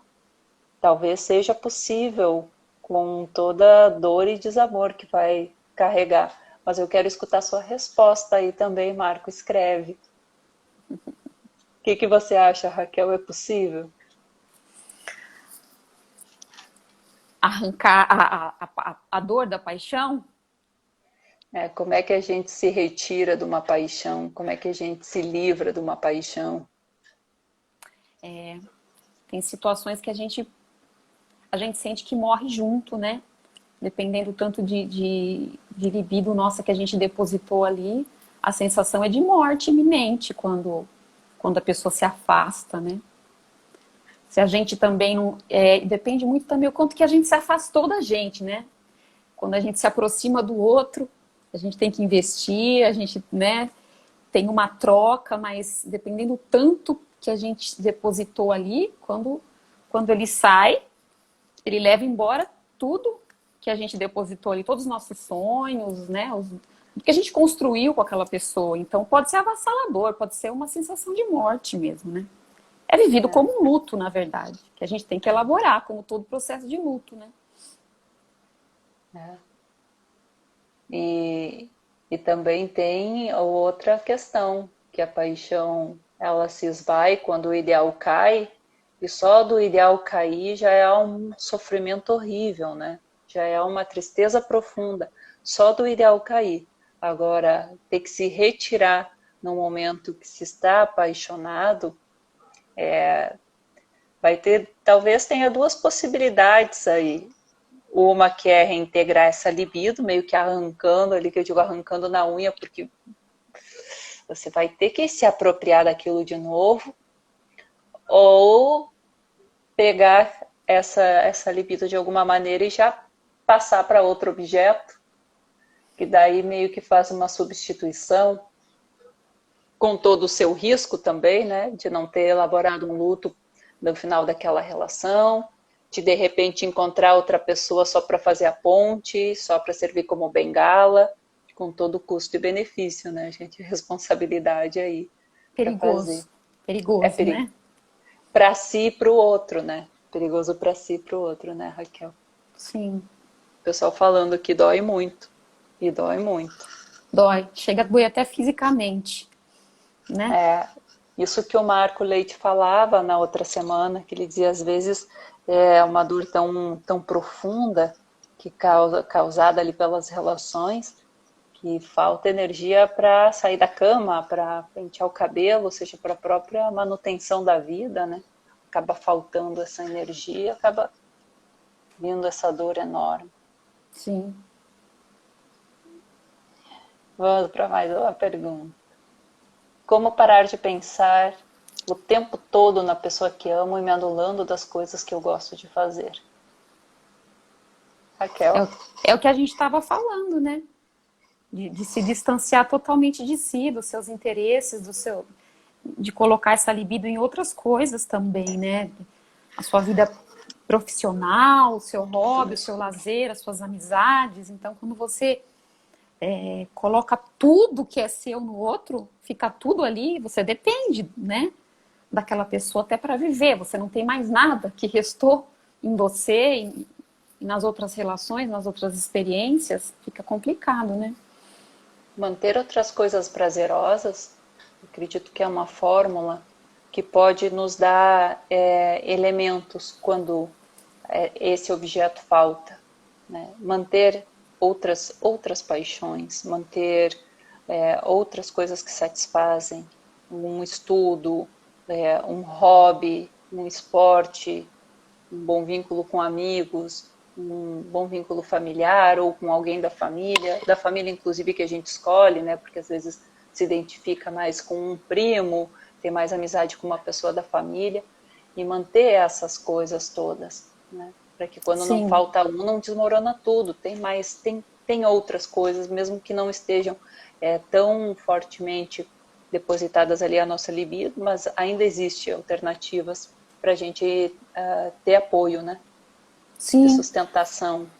talvez seja possível com toda a dor e desamor que vai carregar. Mas eu quero escutar sua resposta aí também, Marco. Escreve. O que você acha, Raquel? É possível? Arrancar a dor da paixão. Como é que a gente se retira de uma paixão? Como é que a gente se livra de uma paixão? Tem situações que a gente sente que morre junto, né? Dependendo tanto de libido nossa que a gente depositou ali, a sensação é de morte iminente quando a pessoa se afasta, né? Se a gente também não. Depende muito também o quanto que a gente se afastou da gente, né? Quando a gente se aproxima do outro, a gente tem que investir, a gente, né, tem uma troca, mas dependendo do tanto que a gente depositou ali, quando ele sai, ele leva embora tudo que a gente depositou ali, todos os nossos sonhos, né, o que a gente construiu com aquela pessoa. Então pode ser avassalador, pode ser uma sensação de morte mesmo, né? É vivido como um luto, na verdade, que a gente tem que elaborar, como todo processo de luto, né? É. E também tem outra questão, que a paixão ela se esvai quando o ideal cai, e só do ideal cair já é um sofrimento horrível, né? Já é uma tristeza profunda, só do ideal cair. Agora, ter que se retirar no momento que se está apaixonado, vai ter, talvez tenha duas possibilidades aí. Uma que é reintegrar essa libido, meio que arrancando ali, que eu digo arrancando na unha, porque você vai ter que se apropriar daquilo de novo, ou pegar essa libido de alguma maneira e já passar para outro objeto, que daí meio que faz uma substituição, com todo o seu risco também, né, de não ter elaborado um luto no final daquela relação, de repente encontrar outra pessoa só para fazer a ponte, só para servir como bengala, com todo o custo e benefício, né, gente? Responsabilidade aí para fazer. Perigoso, né? Para si e para o outro, né? Perigoso para si e para o outro, né, Raquel? Sim. O pessoal falando que dói muito. E dói muito. Dói. Chega a doer até fisicamente, né? Isso que o Marco Leite falava na outra semana, que ele dizia, às vezes, é uma dor tão profunda, que causada ali pelas relações, que falta energia para sair da cama, para pentear o cabelo, ou seja, para a própria manutenção da vida, né? Acaba faltando essa energia, acaba vindo essa dor enorme. Sim. Vamos para mais uma pergunta. Como parar de pensar o tempo todo na pessoa que amo e me anulando das coisas que eu gosto de fazer? Raquel? É o que a gente estava falando, né? De se distanciar totalmente de si, dos seus interesses, de colocar essa libido em outras coisas também, né? A sua vida profissional, o seu hobby, o seu lazer, as suas amizades. Então, quando você coloca tudo que é seu no outro, fica tudo ali, você depende, né? Daquela pessoa até para viver. Você não tem mais nada que restou em você e nas outras relações, nas outras experiências. Fica complicado, né? Manter outras coisas prazerosas, acredito que é uma fórmula que pode nos dar elementos quando esse objeto falta, né? Manter outras paixões, manter outras coisas que satisfazem, um estudo, um hobby, um esporte, um bom vínculo com amigos, um bom vínculo familiar ou com alguém da família inclusive que a gente escolhe, né? Porque às vezes se identifica mais com um primo, tem mais amizade com uma pessoa da família, e manter essas coisas todas, né? Para que quando não Sim. falta um, não desmorona tudo, tem outras coisas, mesmo que não estejam tão fortemente depositadas ali a nossa libido, mas ainda existem alternativas para a gente ter apoio, né? Ter Sim. sustentação,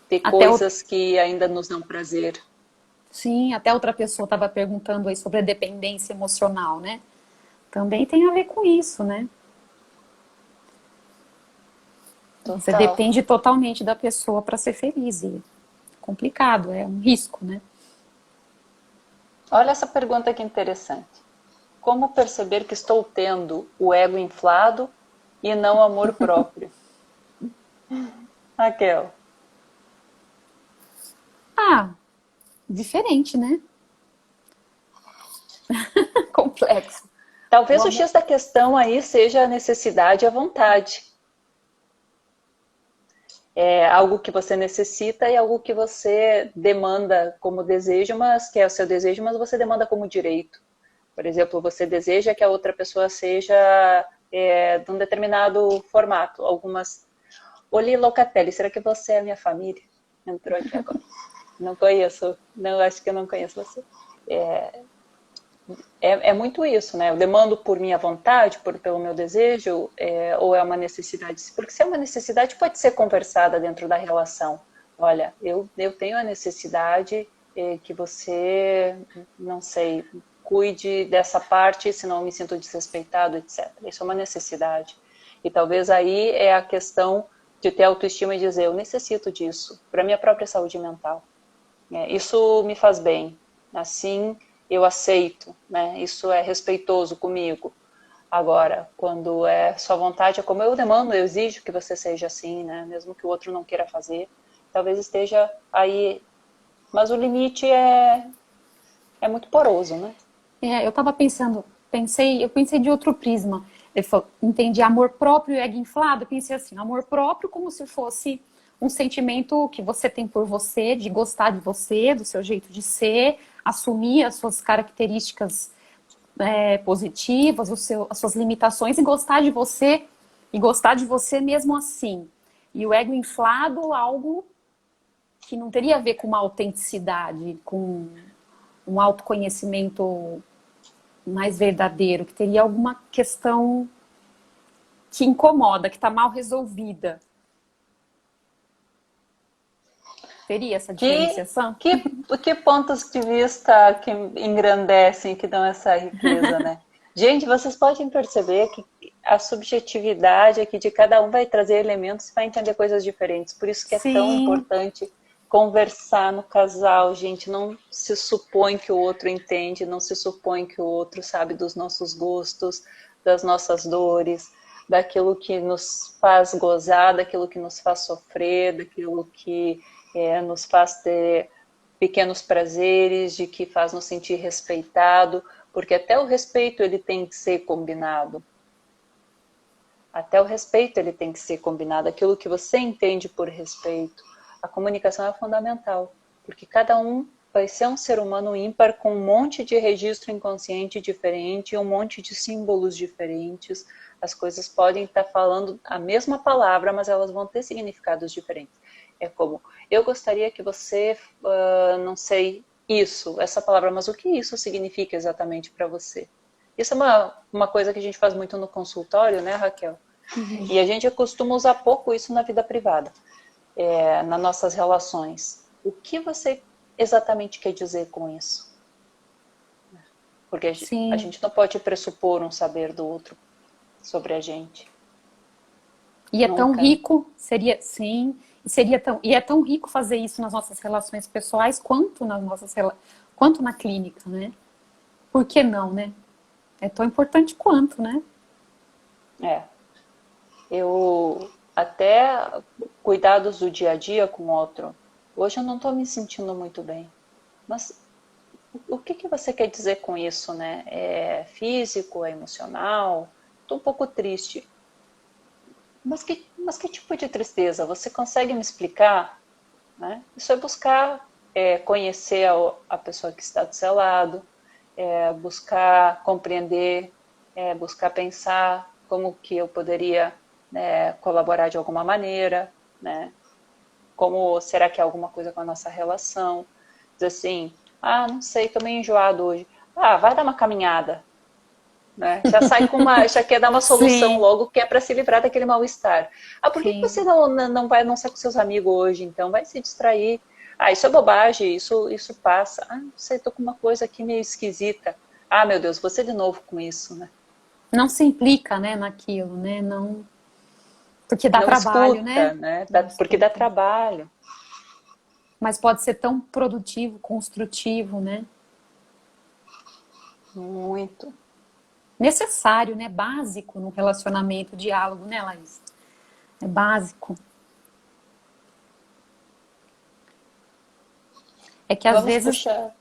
ter Até coisas que ainda nos dão prazer. Sim, até outra pessoa estava perguntando aí sobre a dependência emocional, né? Também tem a ver com isso, né? Você Total. depende totalmente da pessoa para ser feliz. E é complicado, é um risco, né? Olha essa pergunta que interessante. Como perceber que estou tendo o ego inflado e não amor próprio? Raquel. Ah, diferente, né? Complexo. Talvez o X da questão aí seja a necessidade e a vontade. É algo que você necessita e algo que você demanda como desejo, mas que é o seu desejo, mas você demanda como direito. Por exemplo, você deseja que a outra pessoa seja de um determinado formato. Algumas. Oli Locatelli, será que você é minha família? Entrou aqui agora. Não conheço, não, acho que eu não conheço você. É muito isso, né? Eu demando por minha vontade, pelo meu desejo, ou é uma necessidade? Porque se é uma necessidade, pode ser conversada dentro da relação. Olha, eu tenho a necessidade que você, não sei, cuide dessa parte, senão eu me sinto desrespeitado, etc. Isso é uma necessidade. E talvez aí é a questão de ter autoestima e dizer, eu necessito disso para minha própria saúde mental. Isso me faz bem. Assim, eu aceito, né? Isso é respeitoso comigo. Agora, quando é sua vontade, é como eu demando, eu exijo que você seja assim, né? Mesmo que o outro não queira fazer, talvez esteja aí. Mas o limite é muito poroso, né? Eu estava eu pensei de outro prisma. Ele falou, entendi amor próprio e ego inflado. Eu pensei assim, amor próprio como se fosse um sentimento que você tem por você, de gostar de você, do seu jeito de ser, assumir as suas características positivas, as suas limitações e gostar de você mesmo assim. E o ego inflado, algo que não teria a ver com uma autenticidade, com um autoconhecimento mais verdadeiro, que teria alguma questão que incomoda, que está mal resolvida. Teria essa Que, diferenciação? que, que pontos de vista que engrandecem, que dão essa riqueza, né? Gente, vocês podem perceber que a subjetividade aqui de cada um vai trazer elementos e vai entender coisas diferentes. Por isso que é tão Sim, importante conversar no casal, gente. Não se supõe que o outro entende, não se supõe que o outro sabe dos nossos gostos, das nossas dores, daquilo que nos faz gozar, daquilo que nos faz sofrer, daquilo que nos faz ter pequenos prazeres, de que faz nos sentir respeitado, porque até o respeito ele tem que ser combinado. Até o respeito ele tem que ser combinado. Aquilo que você entende por respeito. A comunicação é fundamental, porque cada um vai ser um ser humano ímpar com um monte de registro inconsciente diferente, um monte de símbolos diferentes. As coisas podem estar falando a mesma palavra, mas elas vão ter significados diferentes. É como, eu gostaria que você, não sei, essa palavra, mas o que isso significa exatamente para você? Isso é uma coisa que a gente faz muito no consultório, né, Raquel? uhum. E a gente costuma usar pouco isso na vida privada, nas nossas relações. O que você exatamente quer dizer com isso? Porque a Sim. gente não pode pressupor um saber do outro sobre a gente. E é tão Nunca, né? rico, e é tão rico fazer isso nas nossas relações pessoais quanto na clínica, né? Por que não, né? É tão importante quanto, né? É. Eu até cuidados do dia a dia com o outro. Hoje eu não estou me sentindo muito bem. Mas o que que você quer dizer com isso, né? É físico, é emocional? Estou um pouco triste. Mas que tipo de tristeza? Você consegue me explicar? Né? Isso é buscar conhecer a pessoa que está do seu lado, buscar compreender, buscar pensar como que eu poderia, né, colaborar de alguma maneira, né? Como será que é alguma coisa com a nossa relação? Diz assim, não sei, estou meio enjoado hoje. Vai dar uma caminhada, né? Já sai com já quer dar uma solução Sim, logo, que é para se livrar daquele mal-estar. Por que sim. você não vai não sai com seus amigos hoje, então? Vai se distrair. Isso é bobagem, isso passa. Não sei, tô com uma coisa aqui meio esquisita. Meu Deus, você de novo com isso, né? Não se implica, né, naquilo, né? Não, porque dá Não trabalho, escuta, né? né? Não Porque dá escuta. trabalho. Mas pode ser tão produtivo, construtivo, né? Muito. Necessário, né? Básico no relacionamento, diálogo, né, Laís? É básico. É que às Vamos vezes. puxar.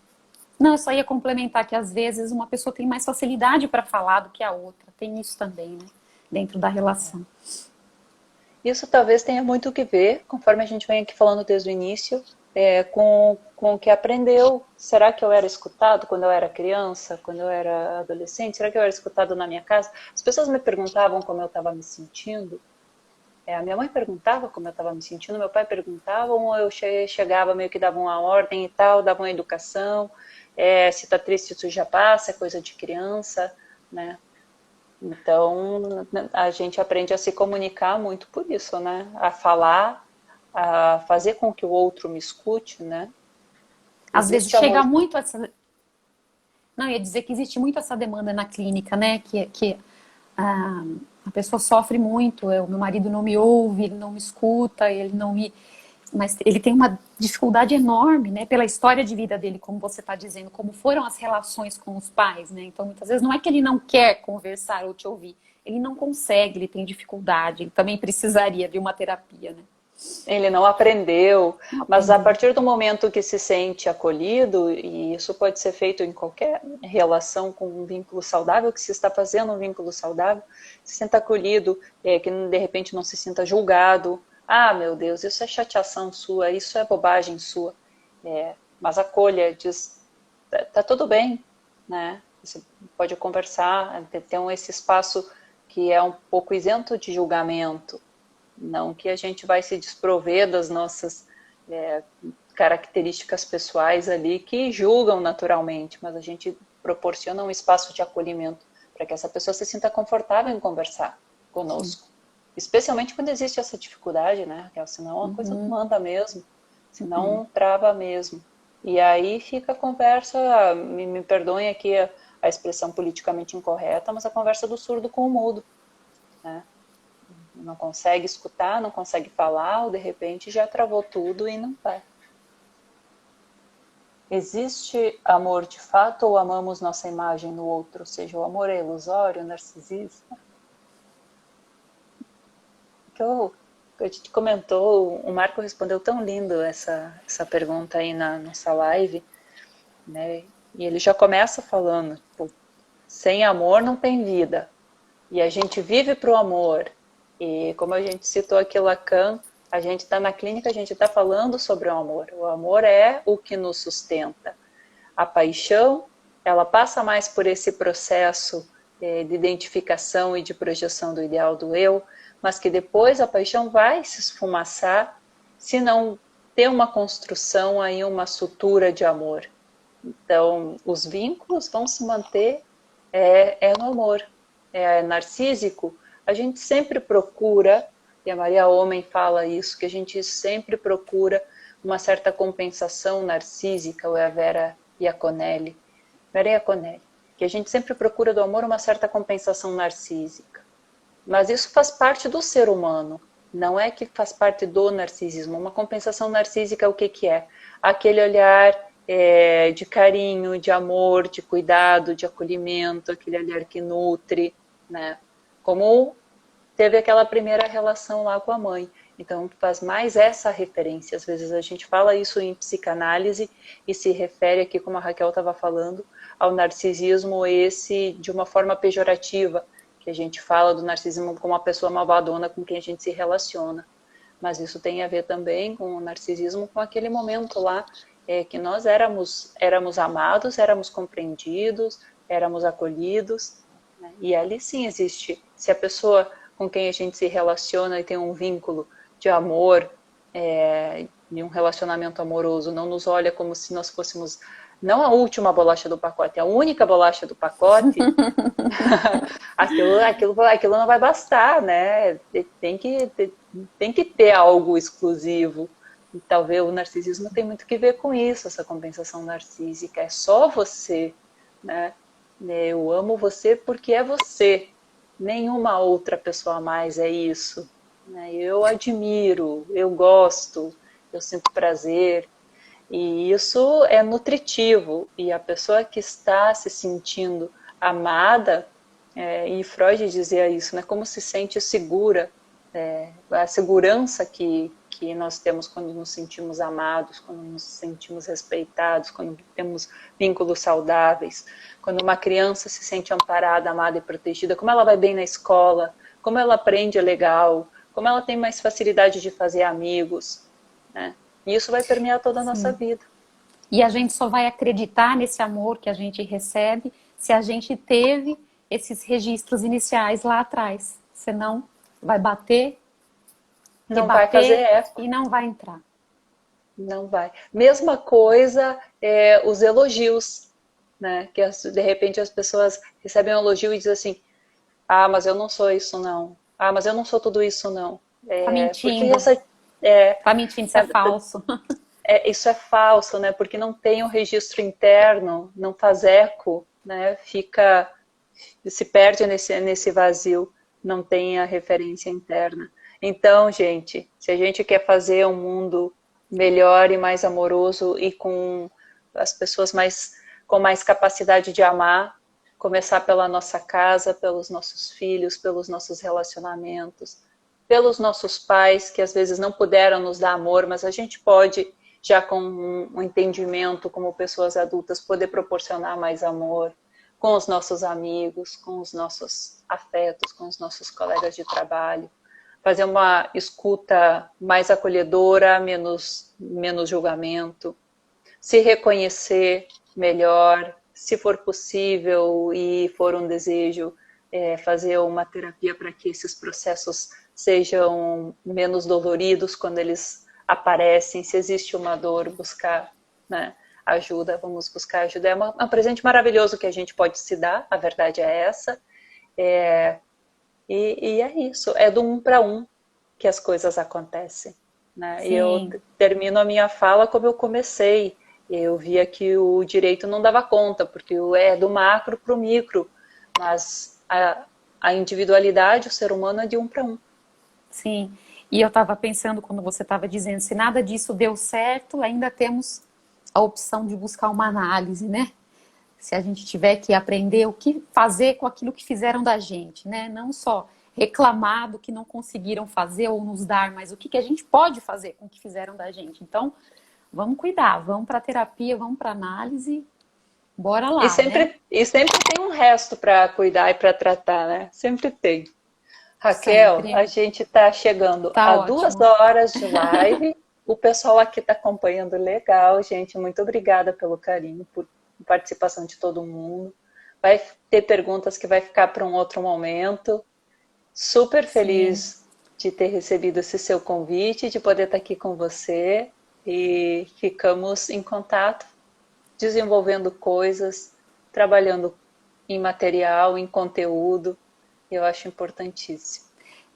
Não, eu só ia complementar que às vezes uma pessoa tem mais facilidade para falar do que a outra. Tem isso também, né? Dentro da relação. Isso talvez tenha muito o que ver, conforme a gente vem aqui falando desde o início, com o que aprendeu. Será que eu era escutado quando eu era criança, quando eu era adolescente? Será que eu era escutado na minha casa? As pessoas me perguntavam como eu estava me sentindo. A minha mãe perguntava como eu estava me sentindo, meu pai perguntava, ou eu chegava meio que dava uma ordem e tal, dava uma educação. Se está triste, isso já passa, é coisa de criança, né? Então, a gente aprende a se comunicar muito por isso, né? A falar, a fazer com que o outro me escute, né? Às vezes Existe chega amor. muito essa. Não, eu ia dizer que existe muito essa demanda na clínica, né? Que a pessoa sofre muito. O meu marido não me ouve, ele não me escuta, ele não me. Mas ele tem uma dificuldade enorme, né? Pela história de vida dele, como você está dizendo, como foram as relações com os pais, né? Então, muitas vezes não é que ele não quer conversar ou te ouvir, ele não consegue, ele tem dificuldade, ele também precisaria de uma terapia, né? ele não aprendeu, Não mas a aprendeu. partir do momento que se sente acolhido, e isso pode ser feito em qualquer relação com um vínculo saudável, que se está fazendo um vínculo saudável, se sinta acolhido, que de repente não se sinta julgado. Ah, meu Deus, isso é chateação sua, isso é bobagem sua. Mas acolha, diz, tá tudo bem, né? Você pode conversar, ter esse espaço que é um pouco isento de julgamento. Não que a gente vai se desprover das nossas é, características pessoais ali que julgam naturalmente, mas a gente proporciona um espaço de acolhimento para que essa pessoa se sinta confortável em conversar Sim. conosco. Especialmente quando existe essa dificuldade, né, Raquel? Senão a coisa não Uhum. anda mesmo, Uhum. senão trava mesmo. E aí fica a conversa, me perdoem aqui a expressão politicamente incorreta, mas a conversa do surdo com o mudo, né? Não consegue escutar, não consegue falar, ou de repente já travou tudo e não vai. Existe amor de fato ou amamos nossa imagem no outro? Ou seja, o amor é ilusório, narcisista? Que a gente comentou, o Marco respondeu tão lindo essa pergunta aí na nossa live, né? E ele já começa falando, tipo, sem amor não tem vida. E a gente vive para o amor. E como a gente citou aqui Lacan, a gente está na clínica, a gente está falando sobre o amor. O amor é o que nos sustenta. A paixão, ela passa mais por esse processo de identificação e de projeção do ideal do eu, mas que depois a paixão vai se esfumaçar se não ter uma construção aí, uma sutura de amor. Então, os vínculos vão se manter no amor. Narcísico, a gente sempre procura, e a Maria Homem fala isso, que a gente sempre procura uma certa compensação narcísica, ou é a Vera Iaconelli, Vera Iaconelli, que a gente sempre procura do amor uma certa compensação narcísica. Mas isso faz parte do ser humano, não é que faz parte do narcisismo. Uma compensação narcísica, o que, que é? Aquele olhar de carinho, de amor, de cuidado, de acolhimento, aquele olhar que nutre, né? Como teve aquela primeira relação lá com a mãe. Então, faz mais essa referência. Às vezes a gente fala isso em psicanálise e se refere aqui, como a Raquel estava falando, ao narcisismo esse de uma forma pejorativa, que a gente fala do narcisismo como uma pessoa malvadona com quem a gente se relaciona. Mas isso tem a ver também com o narcisismo, com aquele momento lá que nós éramos amados, éramos compreendidos, éramos acolhidos, né? E ali sim existe, se a pessoa com quem a gente se relaciona e tem um vínculo de amor, de um relacionamento amoroso, não nos olha como se nós fôssemos não a última bolacha do pacote, a única bolacha do pacote, aquilo não vai bastar, né? Tem que ter algo exclusivo. E talvez o narcisismo tem muito que ver com isso, essa compensação narcísica. É só você, né? Eu amo você porque é você. Nenhuma outra pessoa mais é isso. Né? Eu admiro, eu gosto, eu sinto prazer. E isso é nutritivo. E a pessoa que está se sentindo amada, e Freud dizia isso, né? Como se sente segura, a segurança que nós temos quando nos sentimos amados, quando nos sentimos respeitados, quando temos vínculos saudáveis, quando uma criança se sente amparada, amada e protegida, como ela vai bem na escola, como ela aprende legal, como ela tem mais facilidade de fazer amigos, né? E isso vai permear toda a nossa Sim. vida. E a gente só vai acreditar nesse amor que a gente recebe se a gente teve esses registros iniciais lá atrás. Senão, vai bater, Não vai fazer rebater eco. e não vai entrar. Não vai. Mesma coisa os elogios, né? Que de repente as pessoas recebem um elogio e dizem assim: ah, mas eu não sou isso não. Ah, mas eu não sou tudo isso não. Tá Porque mentindo. essa é, Tá mentindo, isso é falso. isso é falso, né? Porque não tem um registro interno, não faz eco, né? Se perde nesse vazio, não tem a referência interna. Então, gente, se a gente quer fazer um mundo melhor e mais amoroso e com as pessoas com mais capacidade de amar, começar pela nossa casa, pelos nossos filhos, pelos nossos relacionamentos, pelos nossos pais, que às vezes não puderam nos dar amor, mas a gente pode, já com um entendimento como pessoas adultas, poder proporcionar mais amor com os nossos amigos, com os nossos afetos, com os nossos colegas de trabalho. Fazer uma escuta mais acolhedora, menos julgamento. Se reconhecer melhor, se for possível e for um desejo, fazer uma terapia para que esses processos sejam menos doloridos quando eles aparecem. Se existe uma dor, buscar, né, ajuda, vamos buscar ajuda. É um presente maravilhoso que a gente pode se dar, a verdade é essa. E é isso, é do um para um que as coisas acontecem, né? E eu termino a minha fala como eu comecei. Eu via que o direito não dava conta, porque é do macro para o micro, mas a individualidade, o ser humano é de um para um. Sim, e eu estava pensando quando você estava dizendo, se nada disso deu certo, ainda temos a opção de buscar uma análise, né? Se a gente tiver que aprender o que fazer com aquilo que fizeram da gente, né? Não só reclamar do que não conseguiram fazer ou nos dar, mas o que a gente pode fazer com o que fizeram da gente. Então, vamos cuidar, vamos para a terapia, vamos para a análise, bora lá, né? E sempre tem um resto para cuidar e para tratar, né? Sempre tem. Raquel, Sempre. a gente está chegando Tá a ótimo. 2 horas de live. O pessoal aqui está acompanhando legal, gente. Muito obrigada pelo carinho, por participação de todo mundo. Vai ter perguntas que vai ficar para um outro momento. Super feliz de ter recebido esse seu convite, de poder estar aqui com você. E ficamos em contato, desenvolvendo coisas, trabalhando em material, em conteúdo. Eu acho importantíssimo.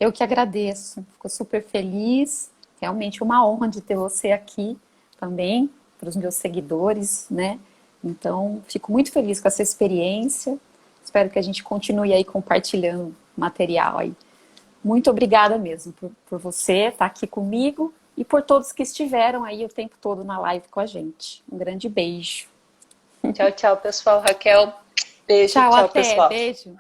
Eu que agradeço, fico super feliz, realmente uma honra de ter você aqui também, para os meus seguidores, né? Então, fico muito feliz com essa experiência, espero que a gente continue aí compartilhando material aí. Muito obrigada mesmo por você estar aqui comigo e por todos que estiveram aí o tempo todo na live com a gente. Um grande beijo. Tchau, tchau, pessoal. Raquel, beijo, Tchau, tchau, até, pessoal. beijo.